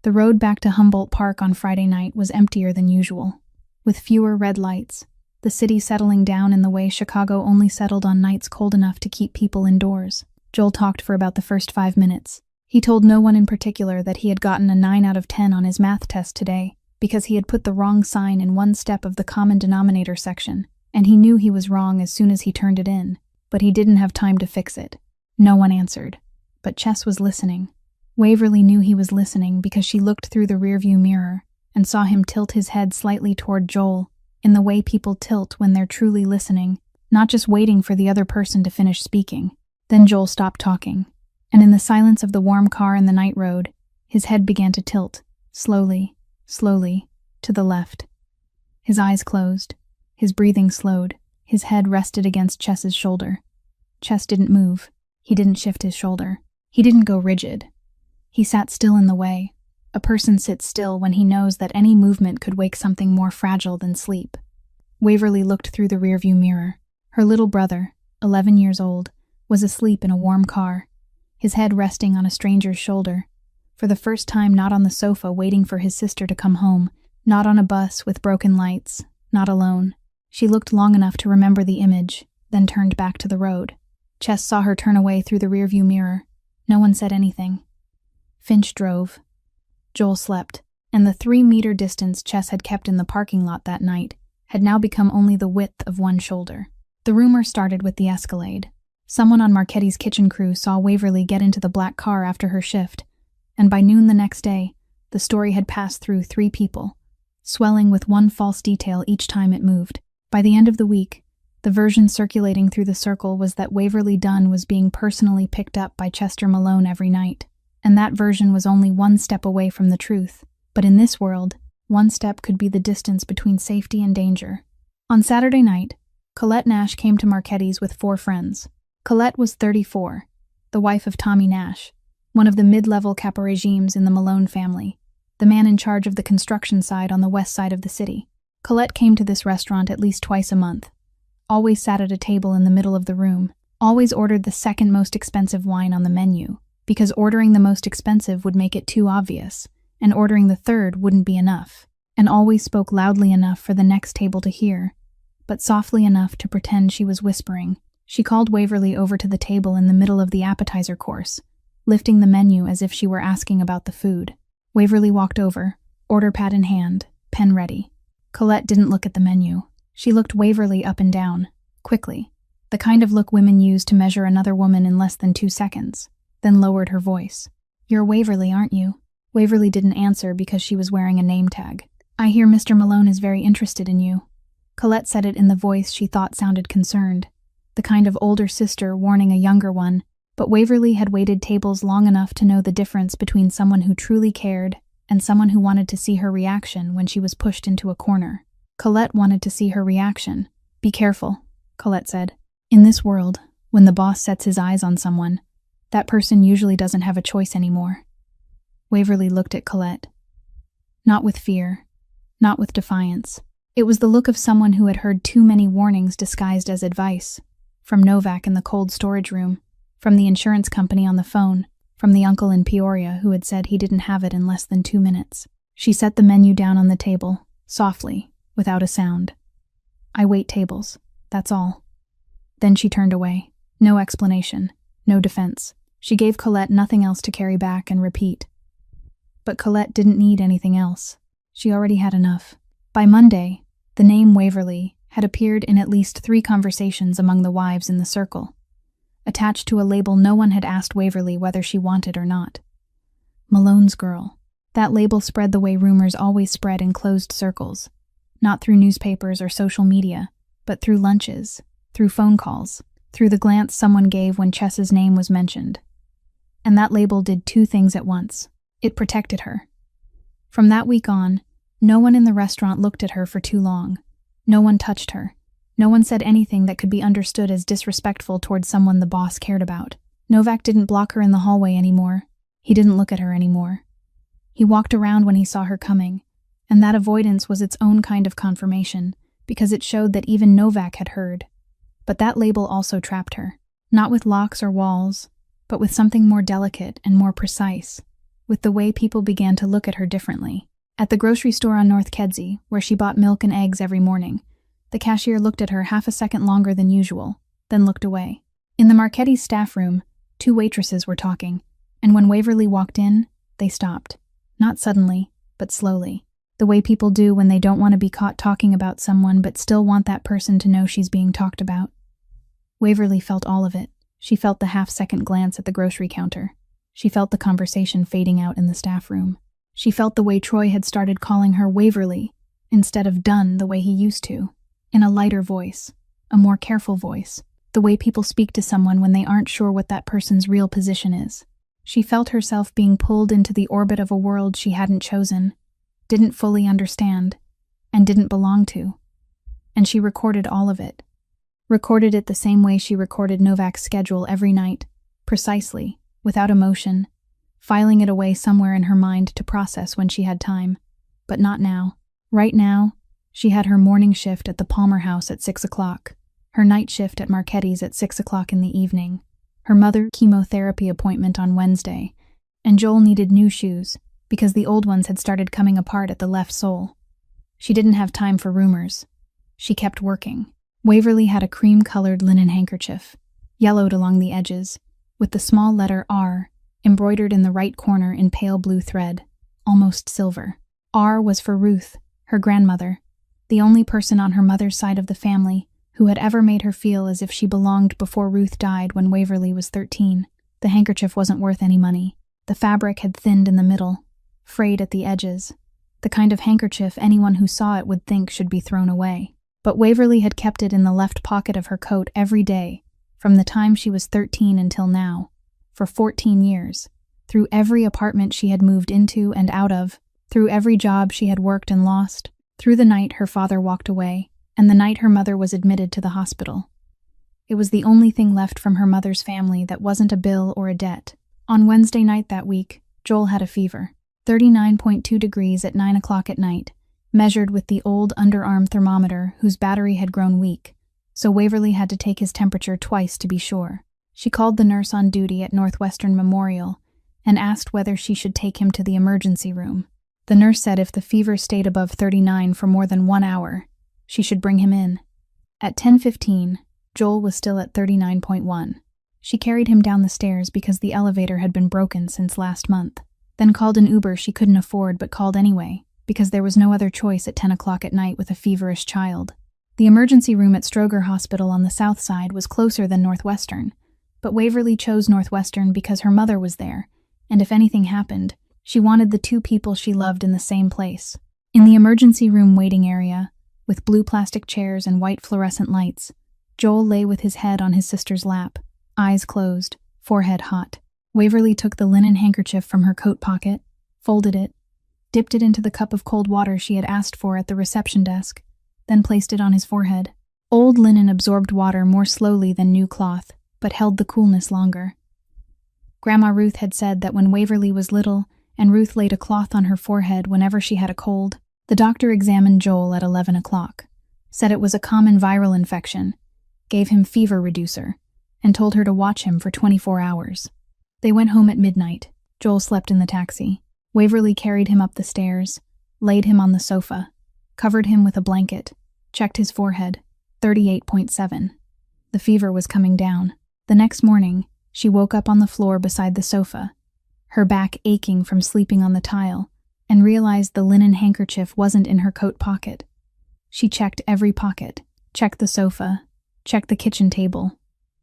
The road back to Humboldt Park on Friday night was emptier than usual, with fewer red lights, the city settling down in the way Chicago only settled on nights cold enough to keep people indoors. Joel talked for about the first 5 minutes. He told no one in particular that he had gotten a 9 out of 10 on his math test today because he had put the wrong sign in one step of the common denominator section, and he knew he was wrong as soon as he turned it in, but he didn't have time to fix it. No one answered, but Chess was listening. Waverly knew he was listening because she looked through the rearview mirror and saw him tilt his head slightly toward Joel in the way people tilt when they're truly listening, not just waiting for the other person to finish speaking. Then Joel stopped talking, and in the silence of the warm car and the night road, his head began to tilt, slowly, to the left. His eyes closed, his breathing slowed, his head rested against Chess's shoulder. Chess didn't move. He didn't shift his shoulder. He didn't go rigid. He sat still in the way. A person sits still when he knows that any movement could wake something more fragile than sleep. Waverly looked through the rearview mirror. Her little brother, 11 years old, was asleep in a warm car, his head resting on a stranger's shoulder. For the first time not on the sofa waiting for his sister to come home, not on a bus with broken lights, not alone. She looked long enough to remember the image, then turned back to the road. Chess saw her turn away through the rearview mirror. No one said anything. Finch drove. Joel slept, and the 3-meter distance Chess had kept in the parking lot that night had now become only the width of one shoulder. The rumor started with the Escalade. Someone on Marchetti's kitchen crew saw Waverly get into the black car after her shift, and by noon the next day, the story had passed through 3 people, swelling with one false detail each time it moved. By the end of the week, the version circulating through the circle was that Waverly Dunn was being personally picked up by Chester Malone every night, and that version was only one step away from the truth. But in this world, one step could be the distance between safety and danger. On Saturday night, Colette Nash came to Marchetti's with 4 friends. Colette was 34, the wife of Tommy Nash, one of the mid-level caporegimes in the Malone family, the man in charge of the construction side on the west side of the city. Colette came to this restaurant at least twice a month, always sat at a table in the middle of the room, always ordered the second most expensive wine on the menu, because ordering the most expensive would make it too obvious, and ordering the third wouldn't be enough, and always spoke loudly enough for the next table to hear, but softly enough to pretend she was whispering. She called Waverly over to the table in the middle of the appetizer course, lifting the menu as if she were asking about the food. Waverly walked over, order pad in hand, pen ready. Colette didn't look at the menu. She looked Waverly up and down, quickly, the kind of look women use to measure another woman in less than 2 seconds, then lowered her voice. You're Waverly, aren't you? Waverly didn't answer because she was wearing a name tag. I hear Mr. Malone is very interested in you. Colette said it in the voice she thought sounded concerned, the kind of older sister warning a younger one, but Waverly had waited tables long enough to know the difference between someone who truly cared and someone who wanted to see her reaction when she was pushed into a corner. Colette wanted to see her reaction. Be careful, Colette said. In this world, when the boss sets his eyes on someone, that person usually doesn't have a choice anymore. Waverly looked at Colette. Not with fear, not with defiance. It was the look of someone who had heard too many warnings disguised as advice, from Novak in the cold storage room, from the insurance company on the phone, from the uncle in Peoria who had said he didn't have it in less than 2 minutes. She set the menu down on the table, softly, without a sound. "I wait tables, that's all." Then she turned away. No explanation, no defense. She gave Colette nothing else to carry back and repeat. But Colette didn't need anything else. She already had enough. By Monday, the name Waverly had appeared in at least 3 conversations among the wives in the circle, attached to a label no one had asked Waverly whether she wanted or not. Malone's girl. That label spread the way rumors always spread in closed circles, not through newspapers or social media, but through lunches, through phone calls, through the glance someone gave when Chess's name was mentioned. And that label did 2 things at once. It protected her. From that week on, no one in the restaurant looked at her for too long. No one touched her. No one said anything that could be understood as disrespectful towards someone the boss cared about. Novak didn't block her in the hallway anymore. He didn't look at her anymore. He walked around when he saw her coming, and that avoidance was its own kind of confirmation, because it showed that even Novak had heard. But that label also trapped her, not with locks or walls, but with something more delicate and more precise, with the way people began to look at her differently. At the grocery store on North Kedzie, where she bought milk and eggs every morning, the cashier looked at her half a second longer than usual, then looked away. In the Marchetti's staff room, 2 waitresses were talking, and when Waverly walked in, they stopped. Not suddenly, but slowly. The way people do when they don't want to be caught talking about someone but still want that person to know she's being talked about. Waverly felt all of it. She felt the half-second glance at the grocery counter. She felt the conversation fading out in the staff room. She felt the way Troy had started calling her Waverly instead of Dunn the way he used to, in a lighter voice, a more careful voice, the way people speak to someone when they aren't sure what that person's real position is. She felt herself being pulled into the orbit of a world she hadn't chosen, didn't fully understand, and didn't belong to. And she recorded all of it. Recorded it the same way she recorded Novak's schedule every night, precisely, without emotion, filing it away somewhere in her mind to process when she had time. But not now. Right now, she had her morning shift at the Palmer house at 6 o'clock, her night shift at Marchetti's at 6 o'clock in the evening, her mother chemotherapy appointment on Wednesday, and Joel needed new shoes because the old ones had started coming apart at the left sole. She didn't have time for rumors. She kept working. Waverly had a cream-colored linen handkerchief, yellowed along the edges, with the small letter R embroidered in the right corner in pale blue thread, almost silver. R was for Ruth, her grandmother, the only person on her mother's side of the family who had ever made her feel as if she belonged before Ruth died when Waverly was 13. The handkerchief wasn't worth any money. The fabric had thinned in the middle, frayed at the edges, the kind of handkerchief anyone who saw it would think should be thrown away. But Waverly had kept it in the left pocket of her coat every day, from the time she was 13 until now, for 14 years, through every apartment she had moved into and out of, through every job she had worked and lost, through the night her father walked away, and the night her mother was admitted to the hospital. It was the only thing left from her mother's family that wasn't a bill or a debt. On Wednesday night that week, Joel had a fever, 39.2 degrees at 9 o'clock at night, measured with the old underarm thermometer whose battery had grown weak, so Waverly had to take his temperature twice to be sure. She called the nurse on duty at Northwestern Memorial and asked whether she should take him to the emergency room. The nurse said if the fever stayed above 39 for more than 1 hour, she should bring him in. At 10:15, Joel was still at 39.1. She carried him down the stairs because the elevator had been broken since last month, then called an Uber she couldn't afford but called anyway, because there was no other choice at 10 o'clock at night with a feverish child. The emergency room at Stroger Hospital on the south side was closer than Northwestern, but Waverly chose Northwestern because her mother was there, and if anything happened, she wanted the 2 people she loved in the same place. In the emergency room waiting area, with blue plastic chairs and white fluorescent lights, Joel lay with his head on his sister's lap, eyes closed, forehead hot. Waverly took the linen handkerchief from her coat pocket, folded it, dipped it into the cup of cold water she had asked for at the reception desk, then placed it on his forehead. Old linen absorbed water more slowly than new cloth, but held the coolness longer. Grandma Ruth had said that when Waverly was little and Ruth laid a cloth on her forehead whenever she had a cold, the doctor examined Joel at 11 o'clock, said it was a common viral infection, gave him fever reducer, and told her to watch him for 24 hours. They went home at midnight. Joel slept in the taxi. Waverly carried him up the stairs, laid him on the sofa, covered him with a blanket, checked his forehead, 38.7. The fever was coming down. The next morning, she woke up on the floor beside the sofa, her back aching from sleeping on the tile, and realized the linen handkerchief wasn't in her coat pocket. She checked every pocket, checked the sofa, checked the kitchen table.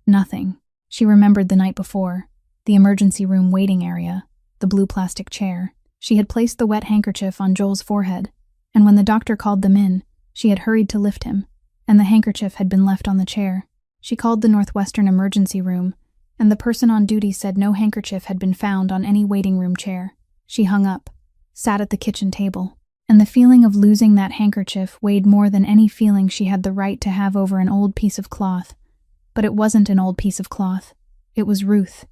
Nothing. She remembered the night before, the emergency room waiting area, the blue plastic chair. She had placed the wet handkerchief on Joel's forehead, and when the doctor called them in, she had hurried to lift him, and the handkerchief had been left on the chair. She called the Northwestern emergency room, and the person on duty said no handkerchief had been found on any waiting room chair. She hung up, sat at the kitchen table, and the feeling of losing that handkerchief weighed more than any feeling she had the right to have over an old piece of cloth. But it wasn't an old piece of cloth. It was Ruth.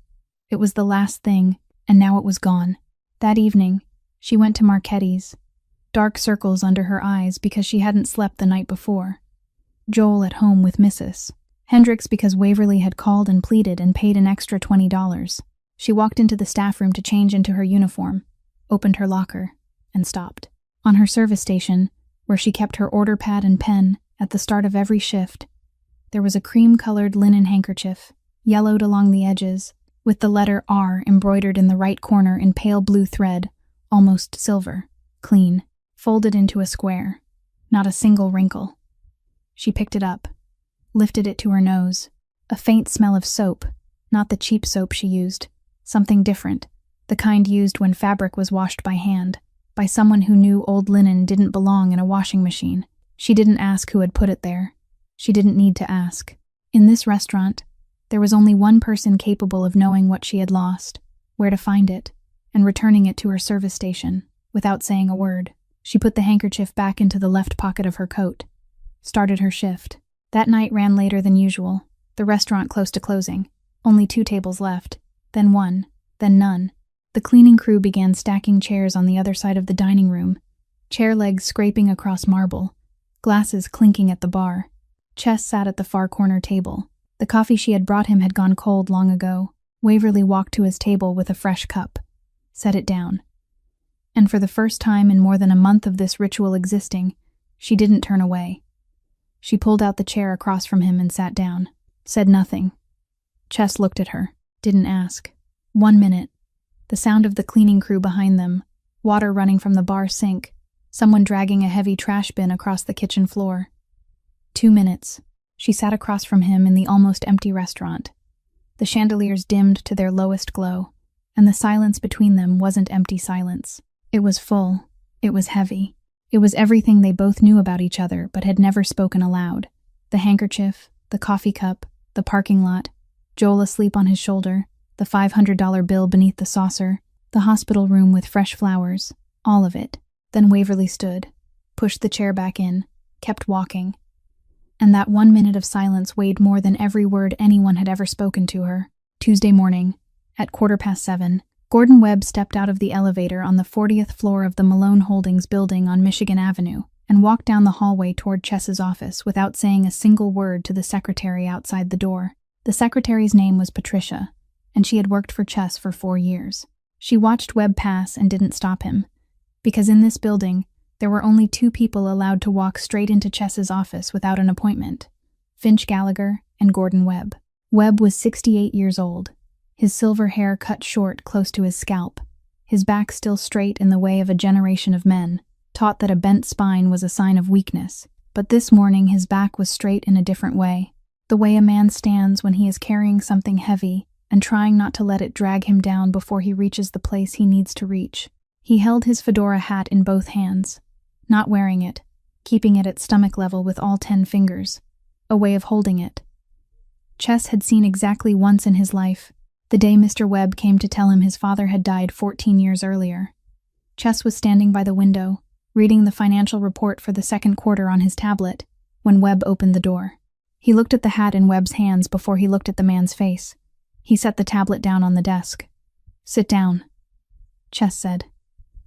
It was the last thing, and now it was gone. That evening, she went to Marchetti's, dark circles under her eyes because she hadn't slept the night before. Joel at home with Mrs. Hendricks because Waverly had called and pleaded and paid an extra $20. She walked into the staff room to change into her uniform, opened her locker, and stopped. On her service station, where she kept her order pad and pen at the start of every shift, there was a cream-colored linen handkerchief, yellowed along the edges, with the letter R embroidered in the right corner in pale blue thread, almost silver, clean, folded into a square. Not a single wrinkle. She picked it up, lifted it to her nose. A faint smell of soap, not the cheap soap she used, something different, the kind used when fabric was washed by hand, by someone who knew old linen didn't belong in a washing machine. She didn't ask who had put it there. She didn't need to ask. In this restaurant, there was only one person capable of knowing what she had lost, where to find it, and returning it to her service station, without saying a word. She put the handkerchief back into the left pocket of her coat, started her shift. That night ran later than usual, the restaurant close to closing. Only 2 tables left, then 1, then none. The cleaning crew began stacking chairs on the other side of the dining room, chair legs scraping across marble, glasses clinking at the bar. Chess sat at the far corner table. The coffee she had brought him had gone cold long ago. Waverly walked to his table with a fresh cup, set it down. And for the first time in more than a month of this ritual existing, she didn't turn away. She pulled out the chair across from him and sat down, said nothing. Chess looked at her, didn't ask. 1 minute. The sound of the cleaning crew behind them, water running from the bar sink, someone dragging a heavy trash bin across the kitchen floor. 2 minutes. She sat across from him in the almost empty restaurant. The chandeliers dimmed to their lowest glow, and the silence between them wasn't empty silence. It was full. It was heavy. It was everything they both knew about each other but had never spoken aloud. The handkerchief, the coffee cup, the parking lot, Joel asleep on his shoulder, the $500 bill beneath the saucer, the hospital room with fresh flowers, all of it. Then Waverly stood, pushed the chair back in, kept walking. And that 1 minute of silence weighed more than every word anyone had ever spoken to her. Tuesday morning, at 7:15, Gordon Webb stepped out of the elevator on the 40th floor of the Malone Holdings building on Michigan Avenue and walked down the hallway toward Chess's office without saying a single word to the secretary outside the door. The secretary's name was Patricia, and she had worked for Chess for 4 years. She watched Webb pass and didn't stop him, because in this building, there were only 2 people allowed to walk straight into Chess's office without an appointment: Finch Gallagher and Gordon Webb. Webb was 68 years old, his silver hair cut short close to his scalp, his back still straight in the way of a generation of men, taught that a bent spine was a sign of weakness. But this morning his back was straight in a different way, the way a man stands when he is carrying something heavy and trying not to let it drag him down before he reaches the place he needs to reach. He held his fedora hat in both hands, not wearing it, keeping it at stomach level with all 10 fingers, a way of holding it. Chess had seen exactly once in his life, the day Mr. Webb came to tell him his father had died 14 years earlier. Chess was standing by the window, reading the financial report for the second quarter on his tablet, when Webb opened the door. He looked at the hat in Webb's hands before he looked at the man's face. He set the tablet down on the desk. "Sit down," Chess said.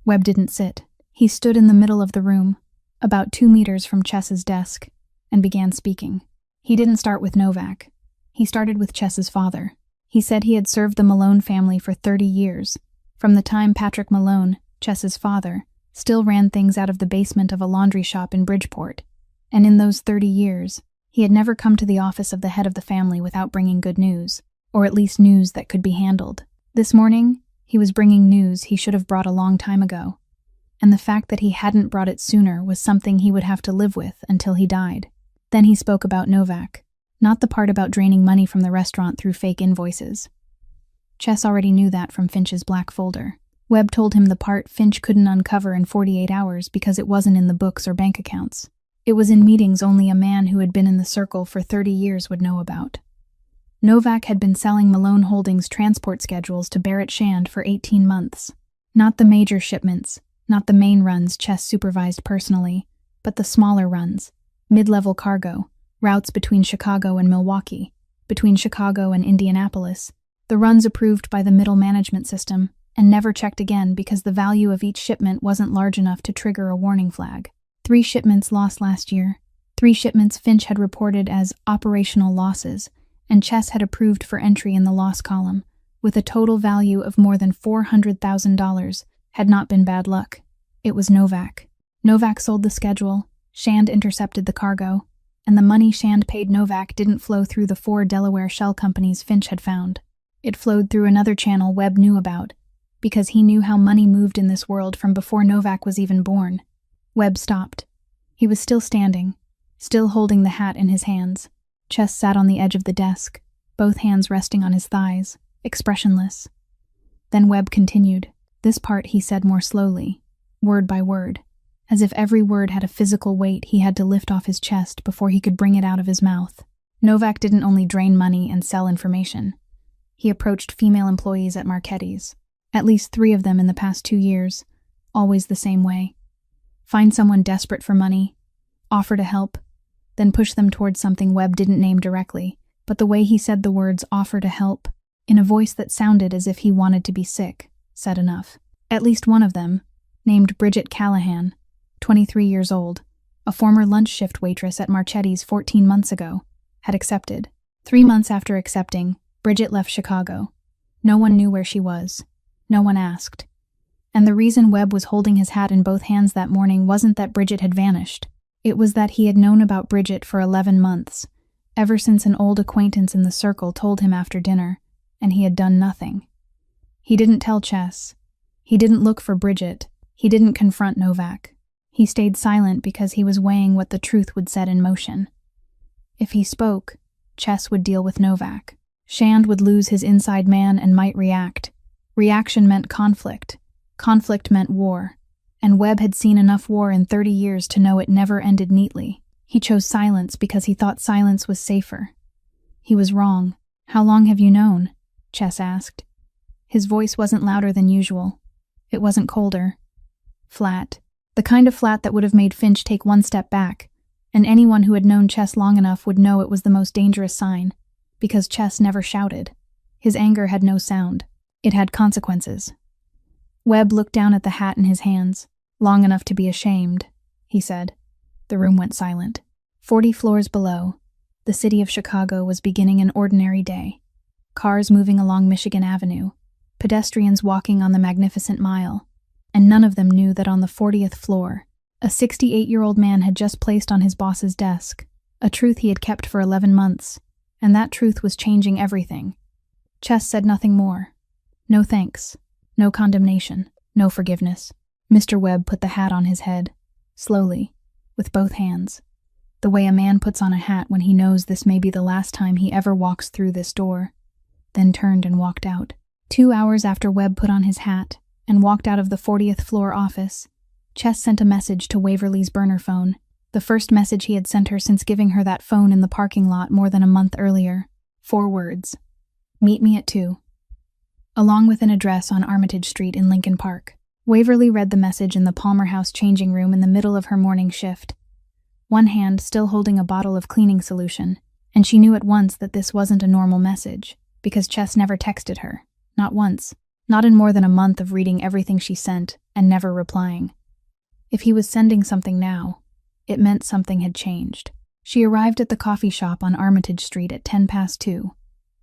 Webb didn't sit. He stood in the middle of the room, about 2 meters from Chess's desk, and began speaking. He didn't start with Novak. He started with Chess's father. He said he had served the Malone family for 30 years, from the time Patrick Malone, Chess's father, still ran things out of the basement of a laundry shop in Bridgeport. And in those 30 years, he had never come to the office of the head of the family without bringing good news, or at least news that could be handled. This morning, he was bringing news he should have brought a long time ago. And the fact that he hadn't brought it sooner was something he would have to live with until he died. Then he spoke about Novak, not the part about draining money from the restaurant through fake invoices. Chess already knew that from Finch's black folder. Webb told him the part Finch couldn't uncover in 48 hours because it wasn't in the books or bank accounts. It was in meetings only a man who had been in the circle for 30 years would know about. Novak had been selling Malone Holdings transport schedules to Barrett Shand for 18 months. Not the major shipments, not the main runs Chess supervised personally, but the smaller runs, mid-level cargo, routes between Chicago and Milwaukee, between Chicago and Indianapolis, the runs approved by the middle management system, and never checked again because the value of each shipment wasn't large enough to trigger a warning flag. 3 shipments lost last year. 3 shipments Finch had reported as operational losses, and Chess had approved for entry in the loss column, with a total value of more than $400,000, had not been bad luck. It was Novak. Novak sold the schedule, Shand intercepted the cargo, and the money Shand paid Novak didn't flow through the 4 Delaware shell companies Finch had found. It flowed through another channel Webb knew about, because he knew how money moved in this world from before Novak was even born. Webb stopped. He was still standing, still holding the hat in his hands. Chess sat on the edge of the desk, both hands resting on his thighs, expressionless. Then Webb continued. This part he said more slowly, word by word, as if every word had a physical weight he had to lift off his chest before he could bring it out of his mouth. Novak didn't only drain money and sell information. He approached female employees at Marchetti's, at least 3 of them in the past 2 years, always the same way. Find someone desperate for money, offer to help, then push them towards something Webb didn't name directly, but the way he said the words offer to help, in a voice that sounded as if he wanted to be sick, said enough. At least one of them, named Bridget Callahan, 23 years old, a former lunch shift waitress at Marchetti's 14 months ago, had accepted. 3 months after accepting, Bridget left Chicago. No one knew where she was. No one asked. And the reason Webb was holding his hat in both hands that morning wasn't that Bridget had vanished. It was that he had known about Bridget for 11 months, ever since an old acquaintance in the circle told him after dinner, and he had done nothing. He didn't tell Chess. He didn't look for Bridget. He didn't confront Novak. He stayed silent because he was weighing what the truth would set in motion. If he spoke, Chess would deal with Novak. Shand would lose his inside man and might react. Reaction meant conflict. Conflict meant war. And Webb had seen enough war in 30 years to know it never ended neatly. He chose silence because he thought silence was safer. He was wrong. How long have you known? Chess asked. His voice wasn't louder than usual. It wasn't colder. Flat. The kind of flat that would have made Finch take 1 step back, and anyone who had known Chess long enough would know it was the most dangerous sign, because Chess never shouted. His anger had no sound. It had consequences. Webb looked down at the hat in his hands. Long enough to be ashamed, he said. The room went silent. 40 floors below, the city of Chicago was beginning an ordinary day. Cars moving along Michigan Avenue, pedestrians walking on the Magnificent Mile, and none of them knew that on the 40th floor, a 68-year-old man had just placed on his boss's desk a truth he had kept for 11 months, and that truth was changing everything. Chess said nothing more. No thanks, no condemnation, no forgiveness. Mr. Webb put the hat on his head, slowly, with both hands, the way a man puts on a hat when he knows this may be the last time he ever walks through this door, then turned and walked out. 2 hours after Webb put on his hat and walked out of the 40th floor office, Chess sent a message to Waverly's burner phone, the first message he had sent her since giving her that phone in the parking lot more than a month earlier. 4 words. Meet me at 2. Along with an address on Armitage Street in Lincoln Park. Waverly read the message in the Palmer House changing room in the middle of her morning shift, one hand still holding a bottle of cleaning solution, and she knew at once that this wasn't a normal message, because Chess never texted her, not once, not in more than a month of reading everything she sent and never replying. If he was sending something now, it meant something had changed. She arrived at the coffee shop on Armitage Street at 2:10,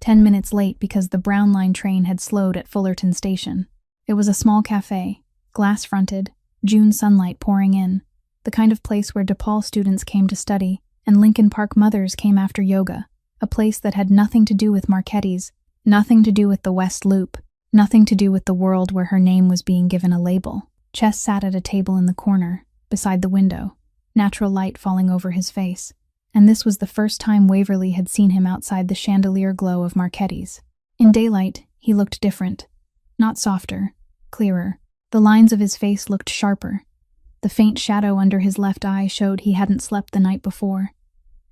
10 minutes late because the Brown Line train had slowed at Fullerton Station. It was a small cafe, glass-fronted, June sunlight pouring in, the kind of place where DePaul students came to study and Lincoln Park mothers came after yoga, a place that had nothing to do with Marchetti's, nothing to do with the West Loop, nothing to do with the world where her name was being given a label. Chess sat at a table in the corner, beside the window, natural light falling over his face, and this was the first time Waverly had seen him outside the chandelier glow of Marchetti's. In daylight, he looked different, not softer, clearer. The lines of his face looked sharper. The faint shadow under his left eye showed he hadn't slept the night before,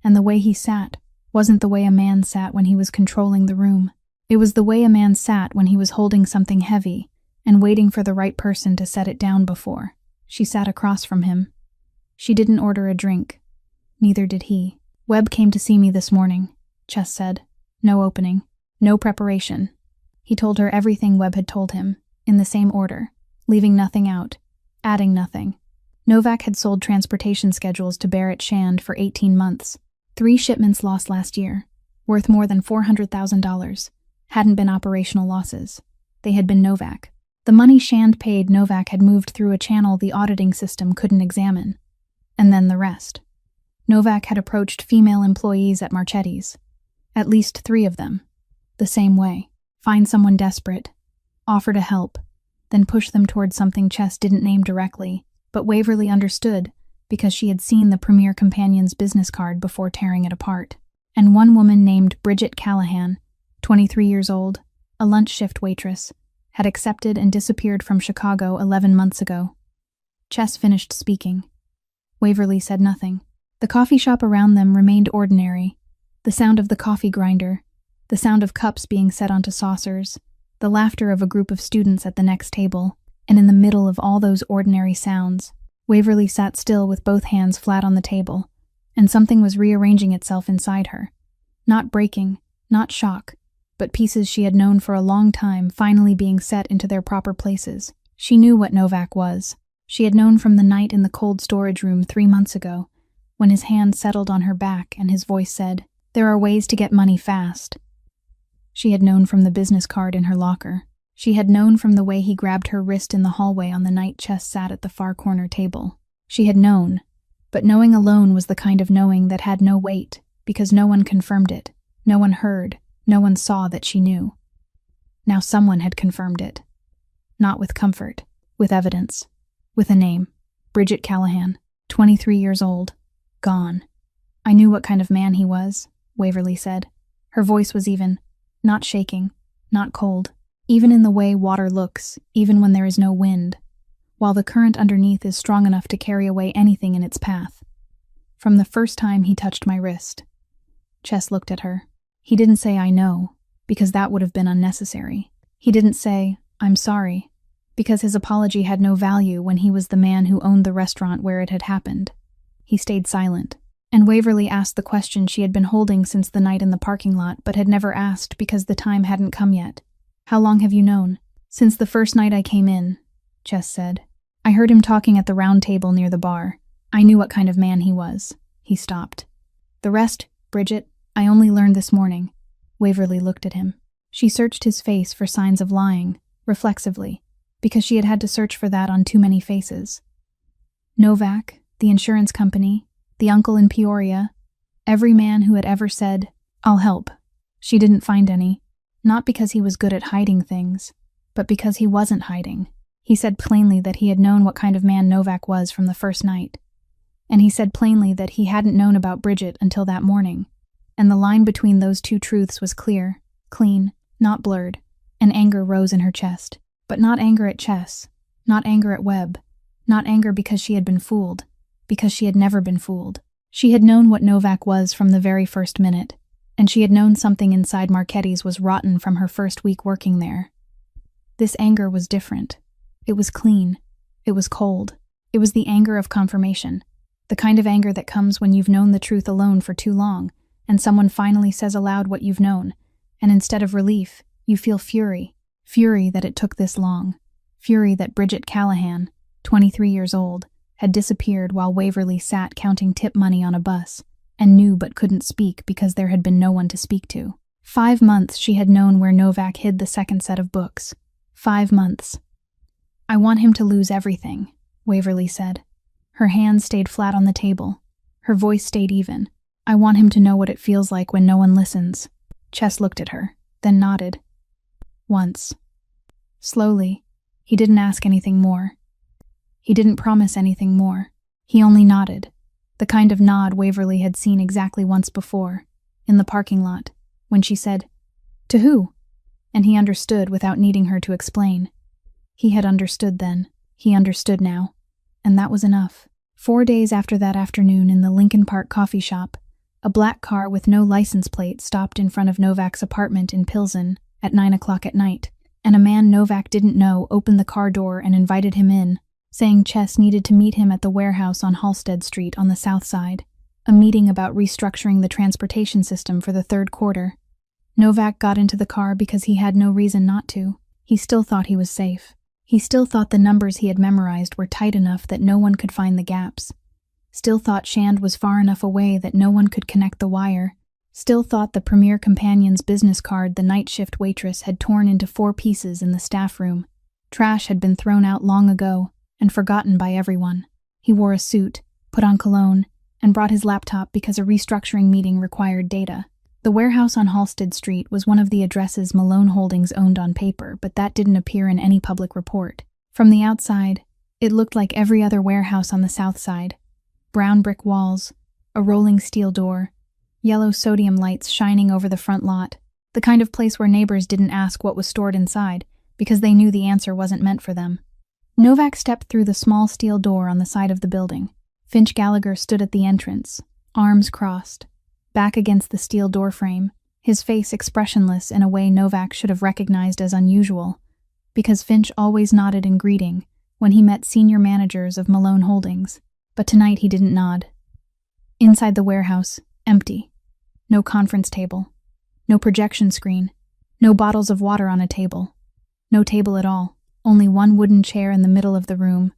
and the way he sat wasn't the way a man sat when he was controlling the room. It was the way a man sat when he was holding something heavy and waiting for the right person to set it down before. She sat across from him. She didn't order a drink. Neither did he. "Webb came to see me this morning," Chess said. No opening. No preparation. He told her everything Webb had told him, in the same order, leaving nothing out, adding nothing. Novak had sold transportation schedules to Barrett Shand for 18 months. 3 shipments lost last year, worth more than $400,000. Hadn't been operational losses. They had been Novak. The money Shand paid Novak had moved through a channel the auditing system couldn't examine. And then the rest. Novak had approached female employees at Marchetti's. At least 3 of them. The same way. Find someone desperate, offer to help, then push them towards something Chess didn't name directly, but Waverly understood because she had seen the Premier Companion's business card before tearing it apart. And one woman named Bridget Callahan, 23 years old, a lunch shift waitress, had accepted and disappeared from Chicago 11 months ago. Chess finished speaking. Waverly said nothing. The coffee shop around them remained ordinary. The sound of the coffee grinder, the sound of cups being set onto saucers, the laughter of a group of students at the next table, and in the middle of all those ordinary sounds, Waverly sat still with both hands flat on the table, and something was rearranging itself inside her. Not breaking, not shock, but pieces she had known for a long time finally being set into their proper places. She knew what Novak was. She had known from the night in the cold storage room 3 months ago, when his hand settled on her back and his voice said, "There are ways to get money fast." She had known from the business card in her locker. She had known from the way he grabbed her wrist in the hallway on the night Chess sat at the far corner table. She had known, but knowing alone was the kind of knowing that had no weight, because no one confirmed it, no one heard, no one saw that she knew. Now someone had confirmed it. Not with comfort, with evidence, with a name. Bridget Callahan, 23 years old, gone. "I knew what kind of man he was," Waverly said. Her voice was even, not shaking, not cold, even in the way water looks, even when there is no wind, while the current underneath is strong enough to carry away anything in its path. "From the first time he touched my wrist." Chess looked at her. He didn't say "I know," because that would have been unnecessary. He didn't say "I'm sorry," because his apology had no value when he was the man who owned the restaurant where it had happened. He stayed silent, and Waverly asked the question she had been holding since the night in the parking lot but had never asked because the time hadn't come yet. "How long have you known?" "Since the first night I came in," Chess said. "I heard him talking at the round table near the bar. I knew what kind of man he was." He stopped. "The rest, Bridget, I only learned this morning." Waverly looked at him. She searched his face for signs of lying, reflexively, because she had had to search for that on too many faces. Novak, the insurance company, the uncle in Peoria, every man who had ever said, "I'll help." She didn't find any, not because he was good at hiding things, but because he wasn't hiding. He said plainly that he had known what kind of man Novak was from the first night. And he said plainly that he hadn't known about Bridget until that morning. And the line between those two truths was clear, clean, not blurred, and anger rose in her chest. But not anger at Chess, not anger at Webb, not anger because she had been fooled, because she had never been fooled. She had known what Novak was from the very first minute, and she had known something inside Marchetti's was rotten from her first week working there. This anger was different. It was clean. It was cold. It was the anger of confirmation, the kind of anger that comes when you've known the truth alone for too long, and someone finally says aloud what you've known, and instead of relief, you feel fury. Fury that it took this long. Fury that Bridget Callahan, 23 years old, had disappeared while Waverly sat counting tip money on a bus, and knew but couldn't speak because there had been no one to speak to. 5 months she had known where Novak hid the second set of books. 5 months. "I want him to lose everything," Waverly said. Her hands stayed flat on the table. Her voice stayed even. "I want him to know what it feels like when no one listens." Chess looked at her, then nodded. Once. Slowly. He didn't ask anything more. He didn't promise anything more. He only nodded. The kind of nod Waverly had seen exactly once before, in the parking lot, when she said, "To who?" And he understood without needing her to explain. He had understood then. He understood now. And that was enough. 4 days after that afternoon in the Lincoln Park coffee shop, a black car with no license plate stopped in front of Novak's apartment in Pilsen at 9 o'clock at night, and a man Novak didn't know opened the car door and invited him in, saying Chess needed to meet him at the warehouse on Halsted Street on the south side, a meeting about restructuring the transportation system for the third quarter. Novak got into the car because he had no reason not to. He still thought he was safe. He still thought the numbers he had memorized were tight enough that no one could find the gaps. Still thought Shand was far enough away that no one could connect the wire. Still thought the Premier Companion's business card the night shift waitress had torn into 4 pieces in the staff room. Trash had been thrown out long ago and forgotten by everyone. He wore a suit, put on cologne, and brought his laptop because a restructuring meeting required data. The warehouse on Halsted Street was one of the addresses Malone Holdings owned on paper, but that didn't appear in any public report. From the outside, it looked like every other warehouse on the south side. Brown brick walls, a rolling steel door, yellow sodium lights shining over the front lot, the kind of place where neighbors didn't ask what was stored inside because they knew the answer wasn't meant for them. Novak stepped through the small steel door on the side of the building. Finch Gallagher stood at the entrance, arms crossed, back against the steel doorframe, his face expressionless in a way Novak should have recognized as unusual, because Finch always nodded in greeting when he met senior managers of Malone Holdings, but tonight he didn't nod. Inside the warehouse, empty. No conference table. No projection screen. No bottles of water on a table. No table at all. Only one wooden chair in the middle of the room,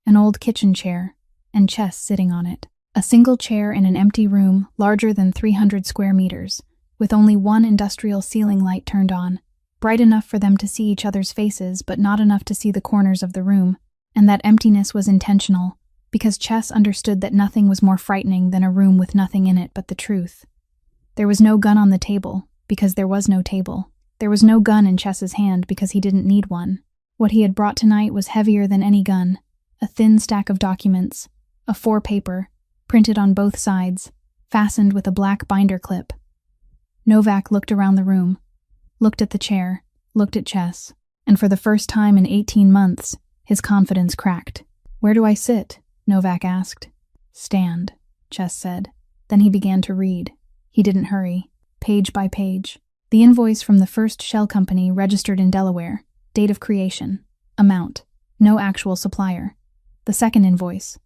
an old kitchen chair, and Chess sitting on it. A single chair in an empty room larger than 300 square meters, with only one industrial ceiling light turned on, bright enough for them to see each other's faces but not enough to see the corners of the room, and that emptiness was intentional, because Chess understood that nothing was more frightening than a room with nothing in it but the truth. There was no gun on the table, because there was no table. There was no gun in Chess's hand because he didn't need one. What he had brought tonight was heavier than any gun, a thin stack of documents, a 4-paper, printed on both sides, fastened with a black binder clip. Novak looked around the room, looked at the chair, looked at Chess, and for the first time in 18 months, his confidence cracked. "Where do I sit?" Novak asked. "Stand," Chess said. Then he began to read. He didn't hurry, page by page. The invoice from the first shell company registered in Delaware, date of creation, amount, no actual supplier. The second invoice,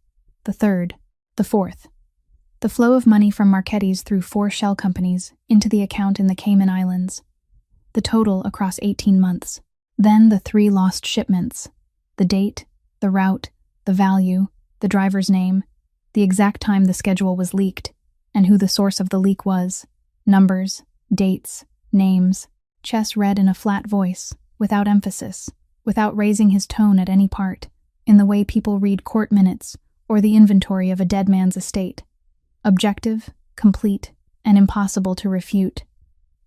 the third, the fourth. The flow of money from Marchetti's through 4 shell companies into the account in the Cayman Islands. The total across 18 months. Then the 3 lost shipments. The date, the route, the value, the driver's name, the exact time the schedule was leaked, and who the source of the leak was. Numbers, dates, names. Chess read in a flat voice, without emphasis, without raising his tone at any part, in the way people read court minutes or the inventory of a dead man's estate. Objective, complete, and impossible to refute.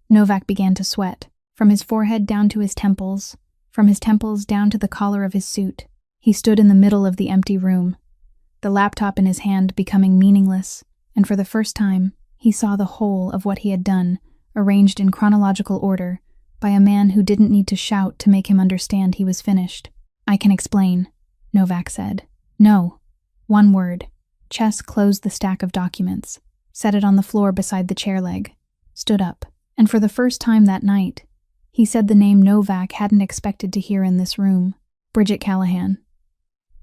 Novak began to sweat, from his forehead down to his temples, from his temples down to the collar of his suit. He stood in the middle of the empty room, the laptop in his hand becoming meaningless, and for the first time, he saw the whole of what he had done, arranged in chronological order, by a man who didn't need to shout to make him understand he was finished. "I can explain," Novak said. "No." One word. Chess closed the stack of documents, set it on the floor beside the chair leg, stood up, and for the first time that night, he said the name Novak hadn't expected to hear in this room. Bridget Callahan.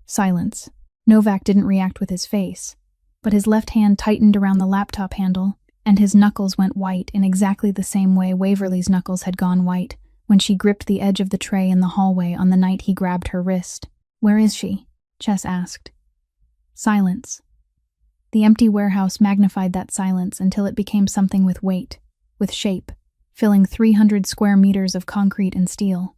Silence. Novak didn't react with his face, but his left hand tightened around the laptop handle, and his knuckles went white in exactly the same way Waverly's knuckles had gone white when she gripped the edge of the tray in the hallway on the night he grabbed her wrist. "Where is she?" Chess asked. Silence. The empty warehouse magnified that silence until it became something with weight, with shape, filling 300 square meters of concrete and steel.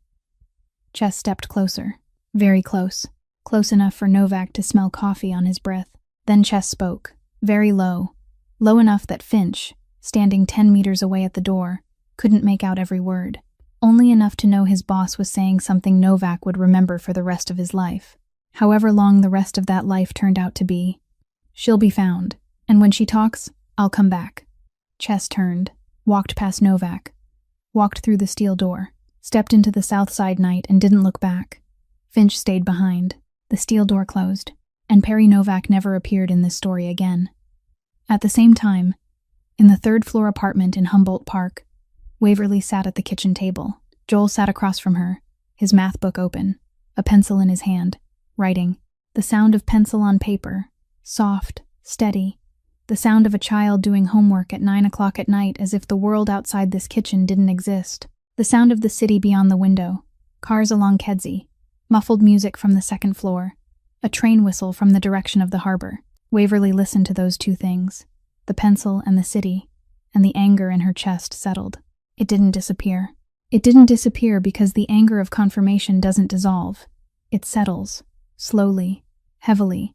Chess stepped closer, very close, close enough for Novak to smell coffee on his breath. Then Chess spoke, very low, low enough that Finch, standing 10 meters away at the door, couldn't make out every word, only enough to know his boss was saying something Novak would remember for the rest of his life. However long the rest of that life turned out to be. She'll be found, and when she talks, I'll come back. Chess turned, walked past Novak, walked through the steel door, stepped into the south side night and didn't look back. Finch stayed behind. The steel door closed, and Perry Novak never appeared in this story again. At the same time, in the third-floor apartment in Humboldt Park, Waverly sat at the kitchen table. Joel sat across from her, his math book open, a pencil in his hand, writing. The sound of pencil on paper, soft, steady, the sound of a child doing homework at 9 o'clock at night as if the world outside this kitchen didn't exist. The sound of the city beyond the window, cars along Kedzie, muffled music from the second floor, a train whistle from the direction of the harbor. Waverly listened to those two things, the pencil and the city, and the anger in her chest settled. It didn't disappear. It didn't disappear because the anger of confirmation doesn't dissolve. It settles, slowly, heavily,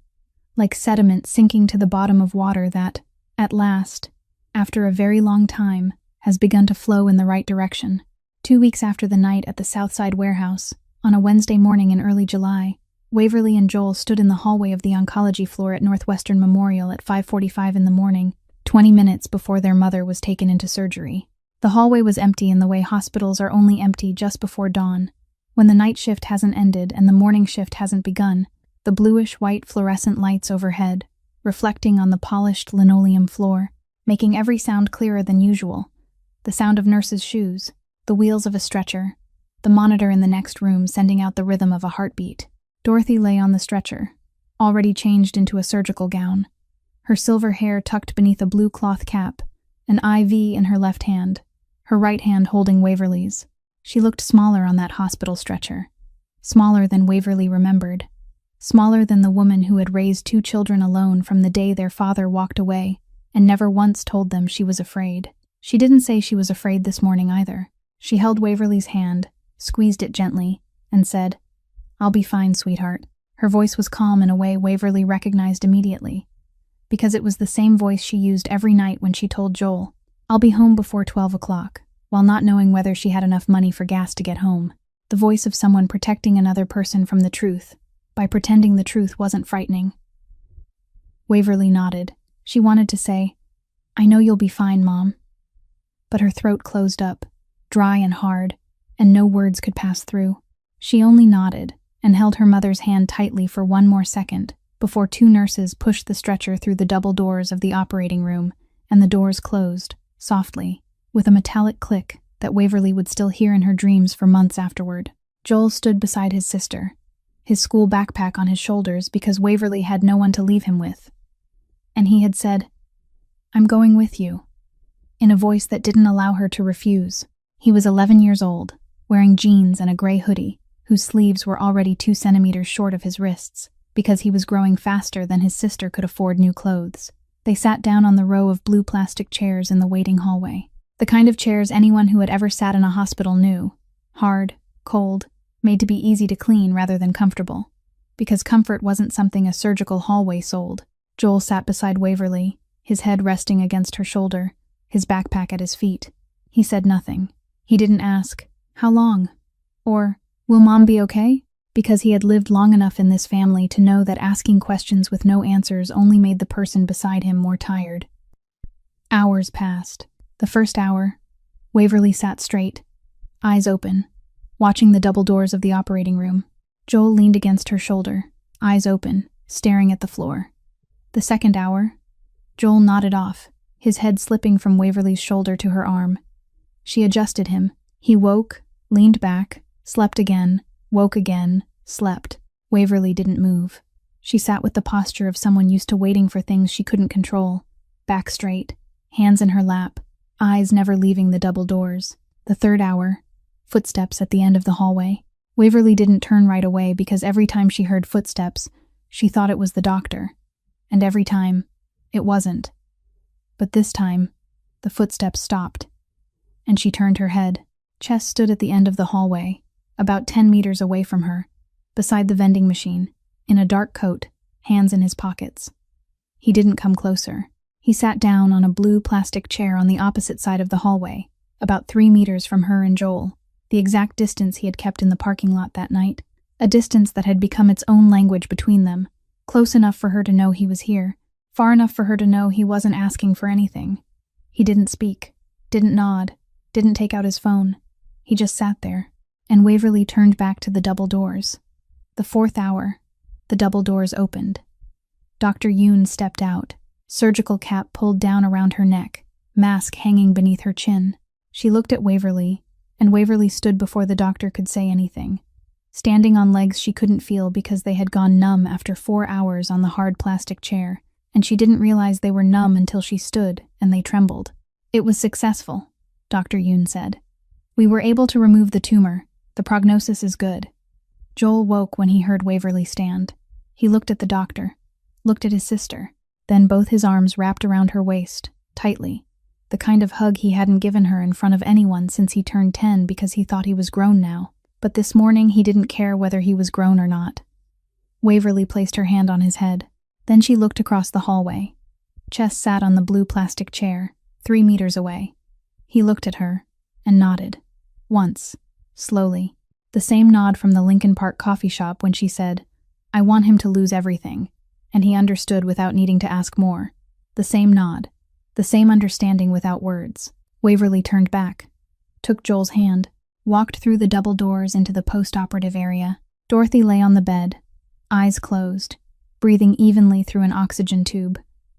like sediment sinking to the bottom of water that, at last, after a very long time, has begun to flow in the right direction. 2 weeks after the night at the Southside warehouse, on a Wednesday morning in early July, Waverly and Joel stood in the hallway of the oncology floor at Northwestern Memorial at 5:45 in the morning, 20 minutes before their mother was taken into surgery. The hallway was empty in the way hospitals are only empty just before dawn, when the night shift hasn't ended and the morning shift hasn't begun. The bluish-white fluorescent lights overhead, reflecting on the polished linoleum floor, making every sound clearer than usual. The sound of nurses' shoes, the wheels of a stretcher, the monitor in the next room sending out the rhythm of a heartbeat. Dorothy lay on the stretcher, already changed into a surgical gown, her silver hair tucked beneath a blue cloth cap, an IV in her left hand, her right hand holding Waverly's. She looked smaller on that hospital stretcher, smaller than Waverly remembered, smaller than the woman who had raised 2 children alone from the day their father walked away and never once told them she was afraid. She didn't say she was afraid this morning either. She held Waverly's hand, squeezed it gently, and said, "I'll be fine, sweetheart." Her voice was calm in a way Waverly recognized immediately, because it was the same voice she used every night when she told Joel, "I'll be home before 12 o'clock, while not knowing whether she had enough money for gas to get home. The voice of someone protecting another person from the truth, by pretending the truth wasn't frightening. Waverly nodded. She wanted to say, "I know you'll be fine, Mom." But her throat closed up, dry and hard, and no words could pass through. She only nodded and held her mother's hand tightly for 1 more second before 2 nurses pushed the stretcher through the double doors of the operating room, and the doors closed, softly, with a metallic click that Waverly would still hear in her dreams for months afterward. Joel stood beside his sister, his school backpack on his shoulders because Waverly had no one to leave him with. And he had said, "I'm going with you," in a voice that didn't allow her to refuse. He was 11 years old, wearing jeans and a gray hoodie, whose sleeves were already 2 centimeters short of his wrists, because he was growing faster than his sister could afford new clothes. They sat down on the row of blue plastic chairs in the waiting hallway. The kind of chairs anyone who had ever sat in a hospital knew. Hard, cold, made to be easy to clean rather than comfortable. Because comfort wasn't something a surgical hallway sold. Joel sat beside Waverly, his head resting against her shoulder, his backpack at his feet. He said nothing. He didn't ask, "How long?" or, "Will Mom be okay?" Because he had lived long enough in this family to know that asking questions with no answers only made the person beside him more tired. Hours passed. The first hour, Waverly sat straight, eyes open, watching the double doors of the operating room. Joel leaned against her shoulder, eyes open, staring at the floor. The second hour, Joel nodded off, his head slipping from Waverly's shoulder to her arm. She adjusted him. He woke, leaned back, slept again, woke again, slept. Waverly didn't move. She sat with the posture of someone used to waiting for things she couldn't control, back straight, hands in her lap, eyes never leaving the double doors. The third hour, footsteps at the end of the hallway. Waverly didn't turn right away because every time she heard footsteps, she thought it was the doctor. And every time, it wasn't. But this time, the footsteps stopped. and she turned her head. Chess stood at the end of the hallway, about 10 meters away from her, beside the vending machine, in a dark coat, hands in his pockets. He didn't come closer. He sat down on a blue plastic chair on the opposite side of the hallway, about 3 meters from her and Joel, the exact distance he had kept in the parking lot that night, a distance that had become its own language between them, close enough for her to know he was here, far enough for her to know he wasn't asking for anything. He didn't speak, didn't nod, didn't take out his phone. He just sat there, and Waverly turned back to the double doors. The 4th hour, the double doors opened. Dr. Yoon stepped out, surgical cap pulled down around her neck, mask hanging beneath her chin. She looked at Waverly, and Waverly stood before the doctor could say anything, standing on legs she couldn't feel because they had gone numb after 4 hours on the hard plastic chair, and she didn't realize they were numb until she stood, and they trembled. "It was successful," Dr. Yoon said. "We were able to remove the tumor. The prognosis is good." Joel woke when he heard Waverly stand. He looked at the doctor, looked at his sister, then both his arms wrapped around her waist, tightly, the kind of hug he hadn't given her in front of anyone since he turned 10 because he thought he was grown now. But this morning he didn't care whether he was grown or not. Waverly placed her hand on his head. Then she looked across the hallway. Chess sat on the blue plastic chair, 3 meters away. He looked at her and nodded. Once, slowly. The same nod from the Lincoln Park coffee shop when she said, "I want him to lose everything," and he understood without needing to ask more. The same nod, the same understanding without words. Waverly turned back, took Joel's hand, walked through the double doors into the post-operative area. Dorothy lay on the bed, eyes closed, breathing evenly through an oxygen tube,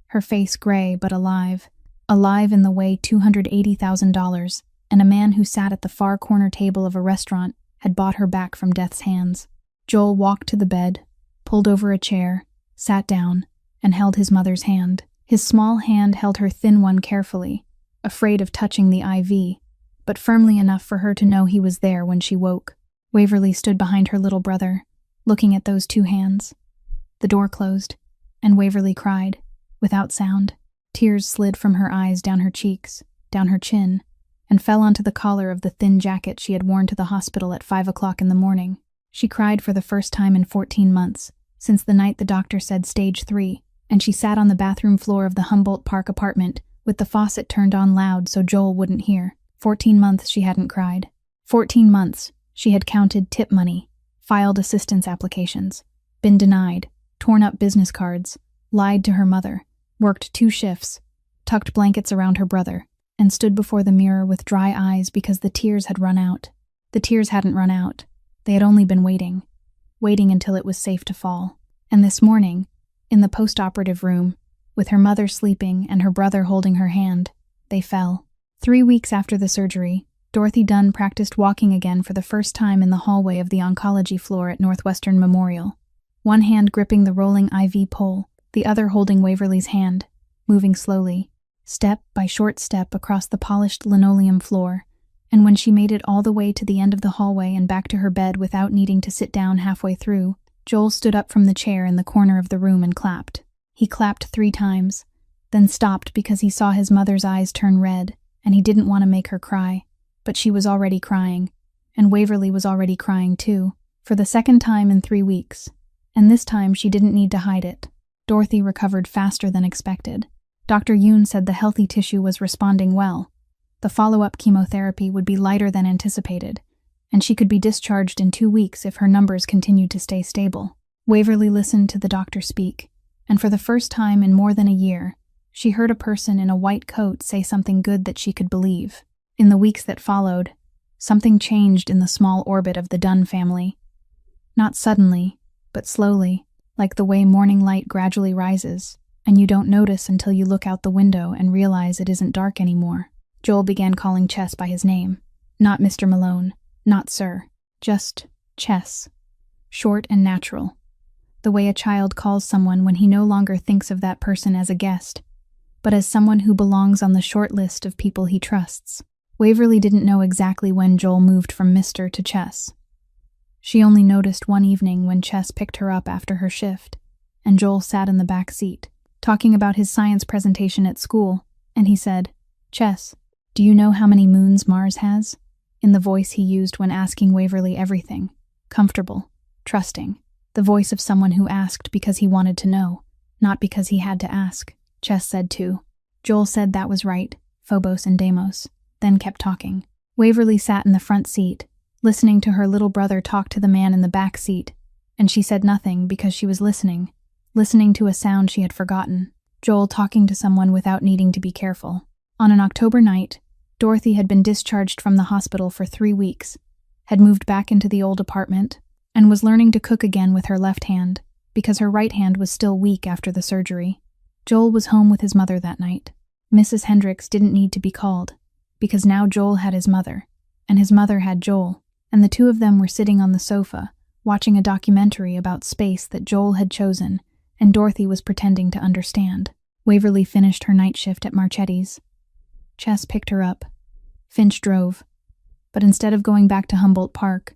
her face gray but alive in the way $280,000, and a man who sat at the far corner table of a restaurant had bought her back from death's hands. Joel walked to the bed, pulled over a chair, sat down, and held his mother's hand. His small hand held her thin one carefully, afraid of touching the IV, but firmly enough for her to know he was there when she woke. Waverly stood behind her little brother, looking at those 2 hands. The door closed, and Waverly cried, without sound. Tears slid from her eyes down her cheeks, down her chin, and fell onto the collar of the thin jacket she had worn to the hospital at 5 o'clock in the morning. She cried for the first time in 14 months, since the night the doctor said stage 3, and she sat on the bathroom floor of the Humboldt Park apartment, with the faucet turned on loud so Joel wouldn't hear. 14 months she hadn't cried. 14 months she had counted tip money, filed assistance applications, been denied, torn up business cards, lied to her mother, worked 2 shifts, tucked blankets around her brother, and stood before the mirror with dry eyes because the tears had run out. The tears hadn't run out. They had only been waiting until it was safe to fall. And this morning, in the post-operative room, with her mother sleeping and her brother holding her hand, they fell. 3 weeks after the surgery, Dorothy Dunn practiced walking again for the first time in the hallway of the oncology floor at Northwestern Memorial. One hand gripping the rolling IV pole, the other holding Waverly's hand, moving slowly, step by short step across the polished linoleum floor, and when she made it all the way to the end of the hallway and back to her bed without needing to sit down halfway through, Joel stood up from the chair in the corner of the room and clapped. He clapped 3 times, then stopped because he saw his mother's eyes turn red, and he didn't want to make her cry, but she was already crying, and Waverly was already crying too, for the second time in 3 weeks, and this time she didn't need to hide it. Dorothy recovered faster than expected. Dr. Yoon said the healthy tissue was responding well. The follow-up chemotherapy would be lighter than anticipated, and she could be discharged in 2 weeks if her numbers continued to stay stable. Waverly listened to the doctor speak, and for the first time in more than a year, she heard a person in a white coat say something good that she could believe. In the weeks that followed, something changed in the small orbit of the Dunn family. Not suddenly, but slowly, like the way morning light gradually rises, and you don't notice until you look out the window and realize it isn't dark anymore. Joel began calling Chess by his name. Not Mr. Malone, not Sir, just Chess. Short and natural. The way a child calls someone when he no longer thinks of that person as a guest, but as someone who belongs on the short list of people he trusts. Waverly didn't know exactly when Joel moved from Mr. to Chess. She only noticed one evening when Chess picked her up after her shift, and Joel sat in the back seat, talking about his science presentation at school, and he said, "Chess, "Do you know how many moons Mars has?" In the voice he used when asking Waverly everything. Comfortable, trusting. The voice of someone who asked because he wanted to know, not because he had to ask. Chess said too. Joel said that was right, Phobos and Deimos, then kept talking. Waverly sat in the front seat, listening to her little brother talk to the man in the back seat, and she said nothing because she was listening to a sound she had forgotten. Joel talking to someone without needing to be careful. On an October night, Dorothy had been discharged from the hospital for 3 weeks, had moved back into the old apartment, and was learning to cook again with her left hand, because her right hand was still weak after the surgery. Joel was home with his mother that night. Mrs. Hendricks didn't need to be called, because now Joel had his mother, and his mother had Joel, and the two of them were sitting on the sofa, watching a documentary about space that Joel had chosen, and Dorothy was pretending to understand. Waverly finished her night shift at Marchetti's. Chess picked her up. Finch drove. But instead of going back to Humboldt Park,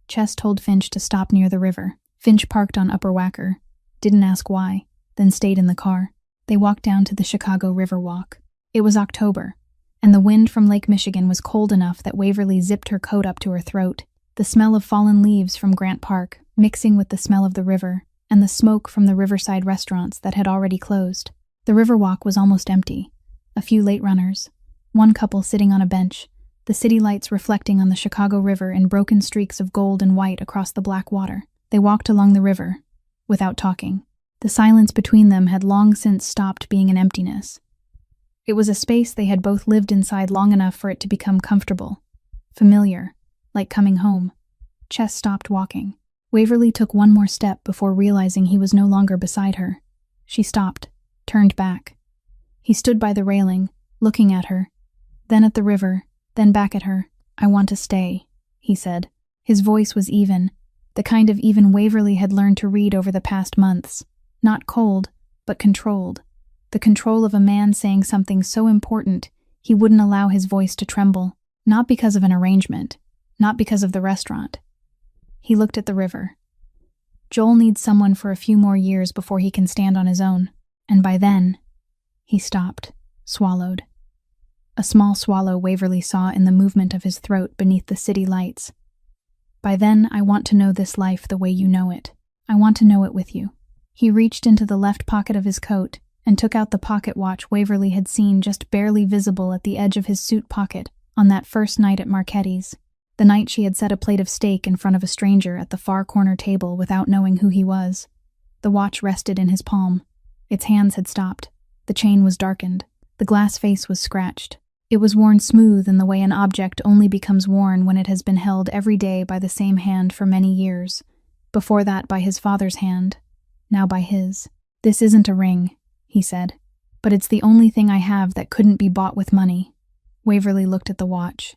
Chess told Finch to stop near the river. Finch parked on Upper Wacker, didn't ask why, then stayed in the car. They walked down to the Chicago River Walk. It was October, and the wind from Lake Michigan was cold enough that Waverly zipped her coat up to her throat. The smell of fallen leaves from Grant Park, mixing with the smell of the river, and the smoke from the riverside restaurants that had already closed. The Riverwalk was almost empty. A few late runners. One couple sitting on a bench, the city lights reflecting on the Chicago River in broken streaks of gold and white across the black water. They walked along the river, without talking. The silence between them had long since stopped being an emptiness. It was a space they had both lived inside long enough for it to become comfortable, familiar, like coming home. Chess stopped walking. Waverly took one more step before realizing he was no longer beside her. She stopped, turned back. He stood by the railing, looking at her, then at the river, then back at her. "I want to stay," he said. His voice was even, the kind of even Waverly had learned to read over the past months. Not cold, but controlled. The control of a man saying something so important he wouldn't allow his voice to tremble, not because of an arrangement, not because of the restaurant. He looked at the river. Joel needs someone for a few more years before he can stand on his own, and by then, he stopped, swallowed. A small swallow Waverly saw in the movement of his throat beneath the city lights. "By then, I want to know this life the way you know it. I want to know it with you." He reached into the left pocket of his coat and took out the pocket watch Waverly had seen just barely visible at the edge of his suit pocket on that first night at Marchetti's, the night she had set a plate of steak in front of a stranger at the far corner table without knowing who he was. The watch rested in his palm. Its hands had stopped. The chain was darkened. The glass face was scratched. It was worn smooth in the way an object only becomes worn when it has been held every day by the same hand for many years, before that by his father's hand, now by his. "This isn't a ring," he said, "but it's the only thing I have that couldn't be bought with money." Waverly looked at the watch,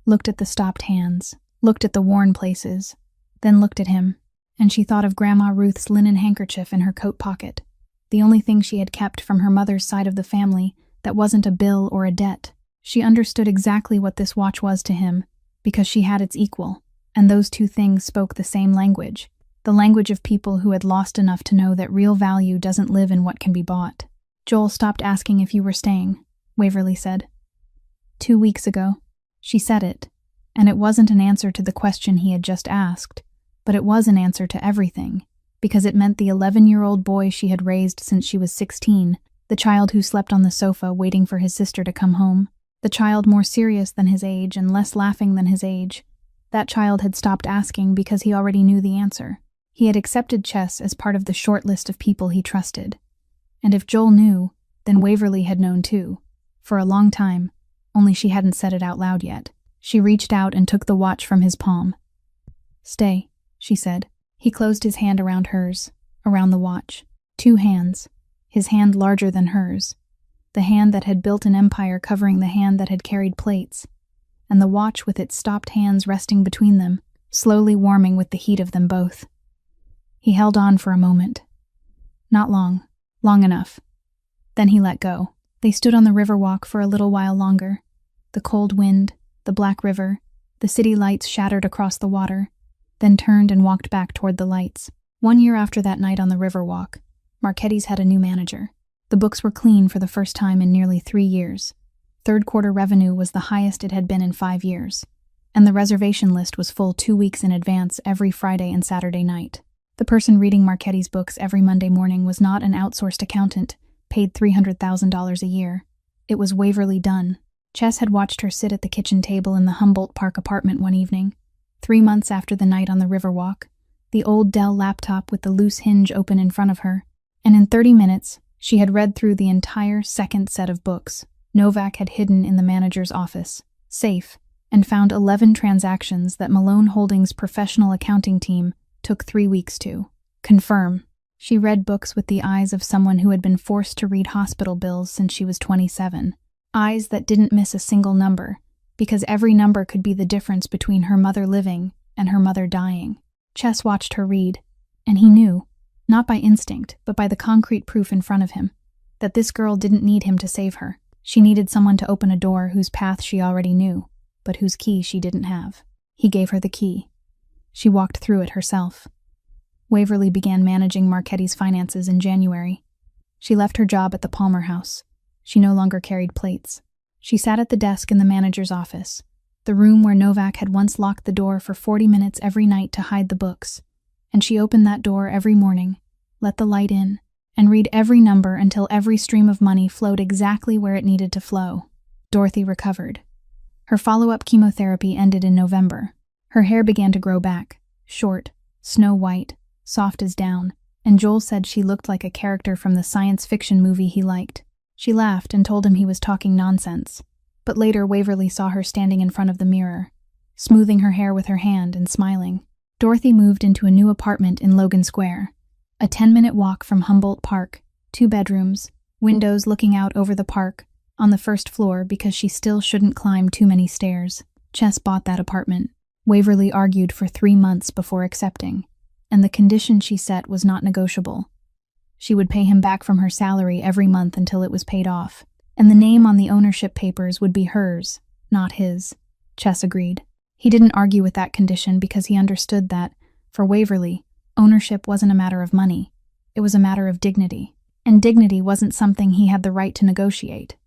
looked at the stopped hands, looked at the worn places, then looked at him, and she thought of Grandma Ruth's linen handkerchief in her coat pocket, the only thing she had kept from her mother's side of the family that wasn't a bill or a debt. She understood exactly what this watch was to him, because she had its equal, and those two things spoke the same language, the language of people who had lost enough to know that real value doesn't live in what can be bought. "Joel stopped asking if you were staying," Waverly said. 2 weeks ago. She said it, and it wasn't an answer to the question he had just asked, but it was an answer to everything, because it meant the 11-year-old boy she had raised since she was 16, the child who slept on the sofa waiting for his sister to come home, the child more serious than his age and less laughing than his age. That child had stopped asking because he already knew the answer. He had accepted Chess as part of the short list of people he trusted. And if Joel knew, then Waverly had known too, for a long time, only she hadn't said it out loud yet. She reached out and took the watch from his palm. "Stay," she said. He closed his hand around hers, around the watch. 2 hands, his hand larger than hers, the hand that had built an empire covering the hand that had carried plates, and the watch with its stopped hands resting between them, slowly warming with the heat of them both. He held on for a moment. Not long, long enough. Then he let go. They stood on the river walk for a little while longer. The cold wind, the black river, the city lights shattered across the water, then turned and walked back toward the lights. 1 year after that night on the river walk, Marchetti's had a new manager. The books were clean for the first time in nearly 3 years. Third quarter revenue was the highest it had been in 5 years, and the reservation list was full 2 weeks in advance every Friday and Saturday night. The person reading Marchetti's books every Monday morning was not an outsourced accountant, paid $300,000 a year. It was Waverly Dunn. Chess had watched her sit at the kitchen table in the Humboldt Park apartment one evening, 3 months after the night on the Riverwalk, the old Dell laptop with the loose hinge open in front of her, and in 30 minutes, she had read through the entire second set of books Novak had hidden in the manager's office, safe, and found 11 transactions that Malone Holdings' professional accounting team took 3 weeks to confirm. She read books with the eyes of someone who had been forced to read hospital bills since she was 27. Eyes that didn't miss a single number, because every number could be the difference between her mother living and her mother dying. Chess watched her read, and he knew, not by instinct, but by the concrete proof in front of him, that this girl didn't need him to save her. She needed someone to open a door whose path she already knew, but whose key she didn't have. He gave her the key. She walked through it herself. Waverly began managing Marchetti's finances in January. She left her job at the Palmer House. She no longer carried plates. She sat at the desk in the manager's office, the room where Novak had once locked the door for 40 minutes every night to hide the books, and she opened that door every morning, let the light in, and read every number until every stream of money flowed exactly where it needed to flow. Dorothy recovered. Her follow-up chemotherapy ended in November. Her hair began to grow back, short, snow-white, soft as down, and Joel said she looked like a character from the science fiction movie he liked. She laughed and told him he was talking nonsense, but later Waverly saw her standing in front of the mirror, smoothing her hair with her hand and smiling. Dorothy moved into a new apartment in Logan Square, a 10-minute walk from Humboldt Park, 2 bedrooms, windows looking out over the park, on the first floor because she still shouldn't climb too many stairs. Chess bought that apartment. Waverly argued for 3 months before accepting, and the condition she set was not negotiable. She would pay him back from her salary every month until it was paid off, and the name on the ownership papers would be hers, not his. Chess agreed. He didn't argue with that condition because he understood that, for Waverly, ownership wasn't a matter of money. It was a matter of dignity, and dignity wasn't something he had the right to negotiate.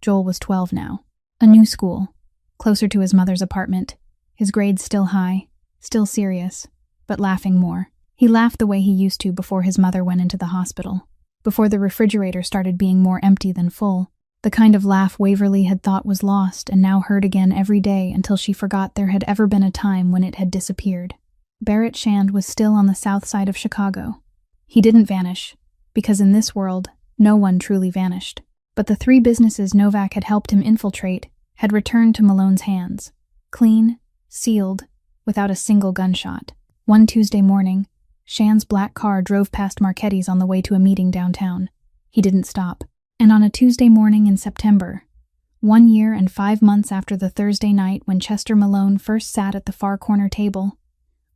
Joel was 12 now. A new school, closer to his mother's apartment, his grades still high, still serious, but laughing more. He laughed the way he used to before his mother went into the hospital, before the refrigerator started being more empty than full, the kind of laugh Waverly had thought was lost and now heard again every day until she forgot there had ever been a time when it had disappeared. Barrett Shand was still on the south side of Chicago. He didn't vanish, because in this world, no one truly vanished. But the 3 businesses Novak had helped him infiltrate had returned to Malone's hands, clean, sealed, without a single gunshot. One Tuesday morning, Shand's black car drove past Marchetti's on the way to a meeting downtown. He didn't stop. And on a Tuesday morning in September, 1 year and 5 months after the Thursday night when Chester Malone first sat at the far corner table,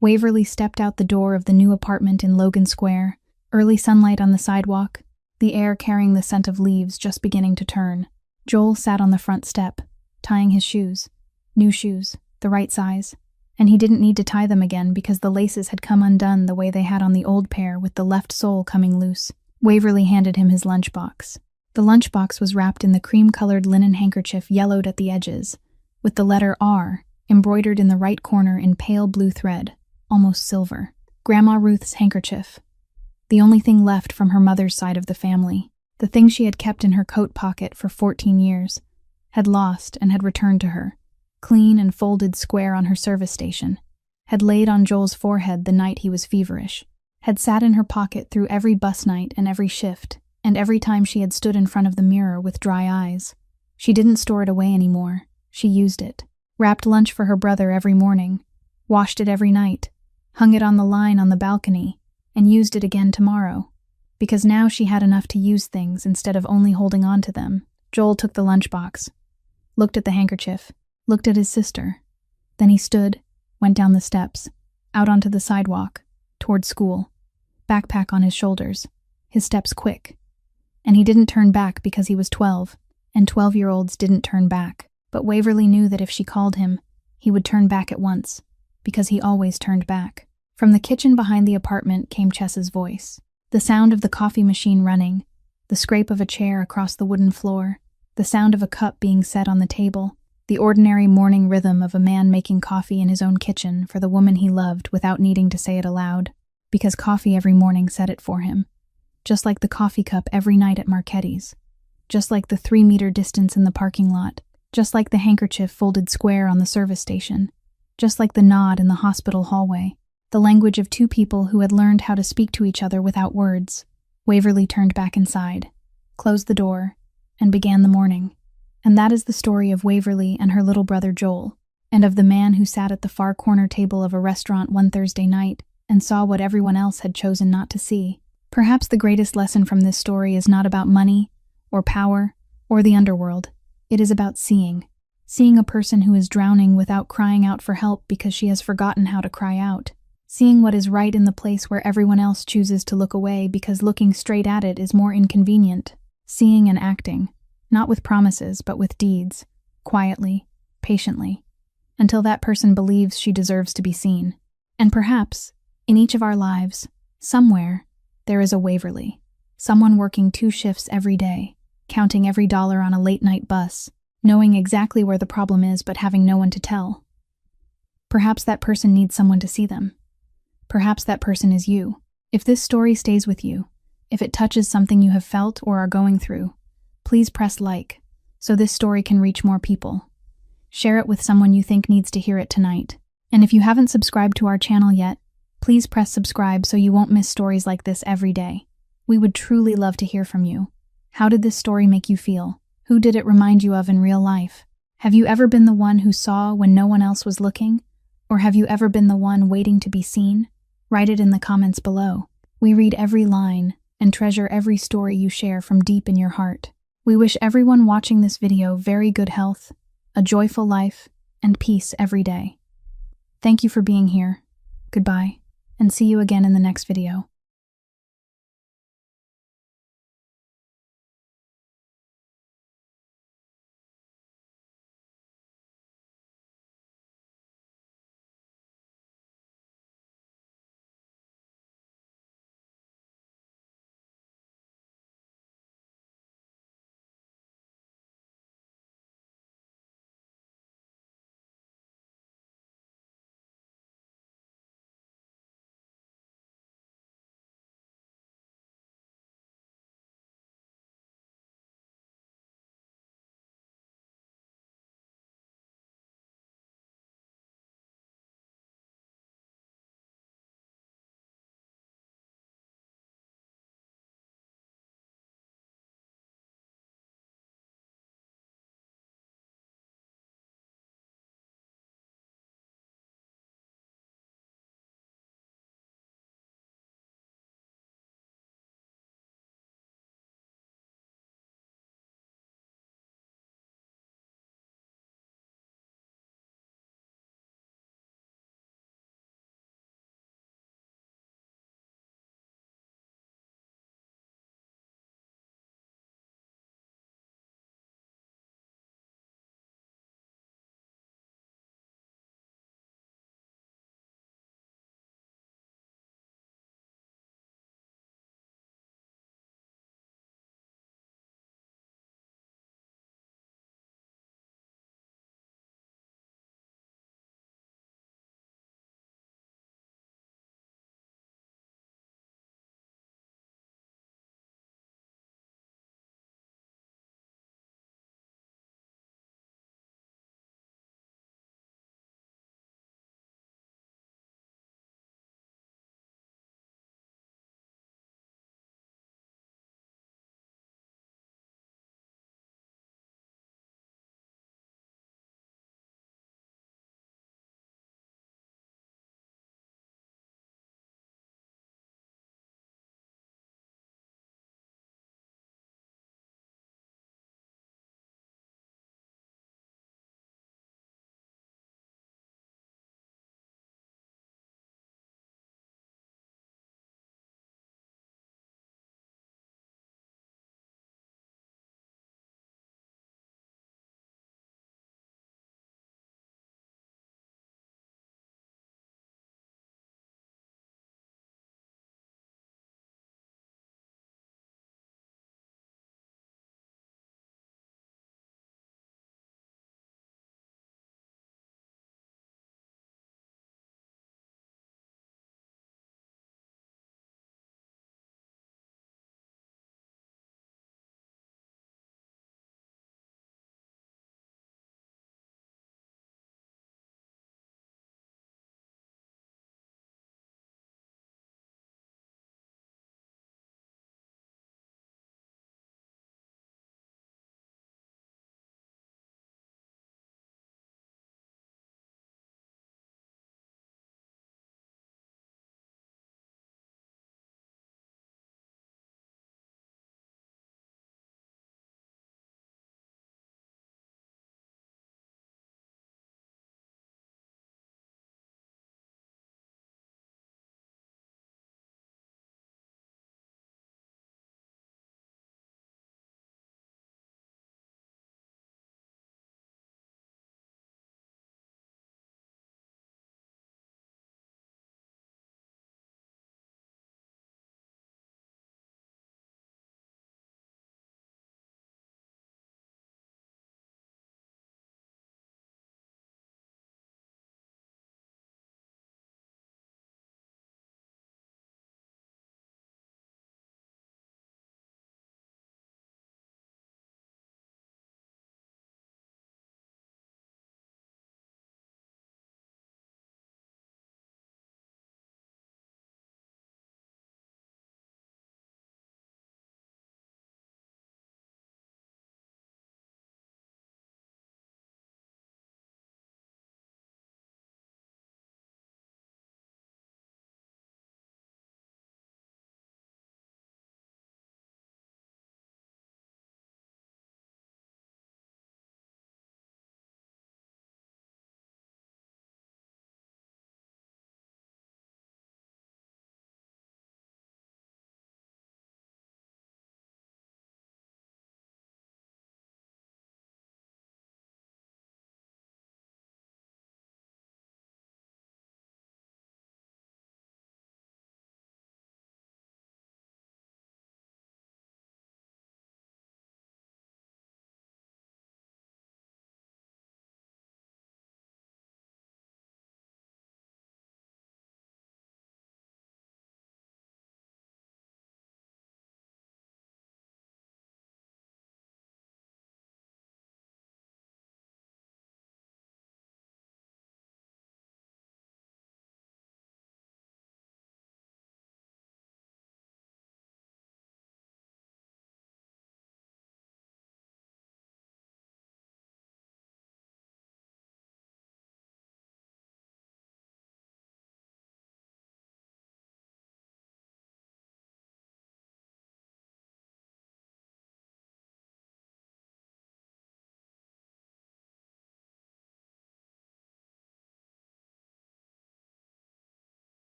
Waverly stepped out the door of the new apartment in Logan Square, early sunlight on the sidewalk, the air carrying the scent of leaves just beginning to turn. Joel sat on the front step, tying his shoes. New shoes, the right size. And he didn't need to tie them again because the laces had come undone the way they had on the old pair with the left sole coming loose. Waverly handed him his lunchbox. The lunchbox was wrapped in the cream-colored linen handkerchief yellowed at the edges, with the letter R embroidered in the right corner in pale blue thread, almost silver. Grandma Ruth's handkerchief. The only thing left from her mother's side of the family, the thing she had kept in her coat pocket for 14 years, had lost and had returned to her, clean and folded square on her service station, had laid on Joel's forehead the night he was feverish, had sat in her pocket through every bus night and every shift, and every time she had stood in front of the mirror with dry eyes. She didn't store it away anymore. She used it. Wrapped lunch for her brother every morning, washed it every night, hung it on the line on the balcony, and used it again tomorrow. Because now she had enough to use things instead of only holding on to them. Joel took the lunchbox, looked at the handkerchief, looked at his sister. Then he stood, went down the steps, out onto the sidewalk, toward school, backpack on his shoulders, his steps quick. And he didn't turn back because he was 12, and 12-year-olds didn't turn back. But Waverly knew that if she called him, he would turn back at once, because he always turned back. From the kitchen behind the apartment came Chess's voice. The sound of the coffee machine running, the scrape of a chair across the wooden floor, the sound of a cup being set on the table, the ordinary morning rhythm of a man making coffee in his own kitchen for the woman he loved without needing to say it aloud, because coffee every morning said it for him. Just like the coffee cup every night at Marchetti's. Just like the 3-meter distance in the parking lot. Just like the handkerchief folded square on the service station. Just like the nod in the hospital hallway. The language of two people who had learned how to speak to each other without words. Waverly turned back inside, closed the door, and began the morning. And that is the story of Waverly and her little brother Joel, and of the man who sat at the far corner table of a restaurant one Thursday night and saw what everyone else had chosen not to see. Perhaps the greatest lesson from this story is not about money, or power, or the underworld. It is about seeing. Seeing a person who is drowning without crying out for help because she has forgotten how to cry out. Seeing what is right in the place where everyone else chooses to look away because looking straight at it is more inconvenient. Seeing and acting. Not with promises, but with deeds, quietly, patiently, until that person believes she deserves to be seen. And perhaps, in each of our lives, somewhere, there is a Waverly, someone working 2 shifts every day, counting every dollar on a late-night bus, knowing exactly where the problem is but having no one to tell. Perhaps that person needs someone to see them. Perhaps that person is you. If this story stays with you, if it touches something you have felt or are going through, please press like, so this story can reach more people. Share it with someone you think needs to hear it tonight. And if you haven't subscribed to our channel yet, please press subscribe so you won't miss stories like this every day. We would truly love to hear from you. How did this story make you feel? Who did it remind you of in real life? Have you ever been the one who saw when no one else was looking? Or have you ever been the one waiting to be seen? Write it in the comments below. We read every line and treasure every story you share from deep in your heart. We wish everyone watching this video very good health, a joyful life, and peace every day. Thank you for being here. Goodbye, and see you again in the next video.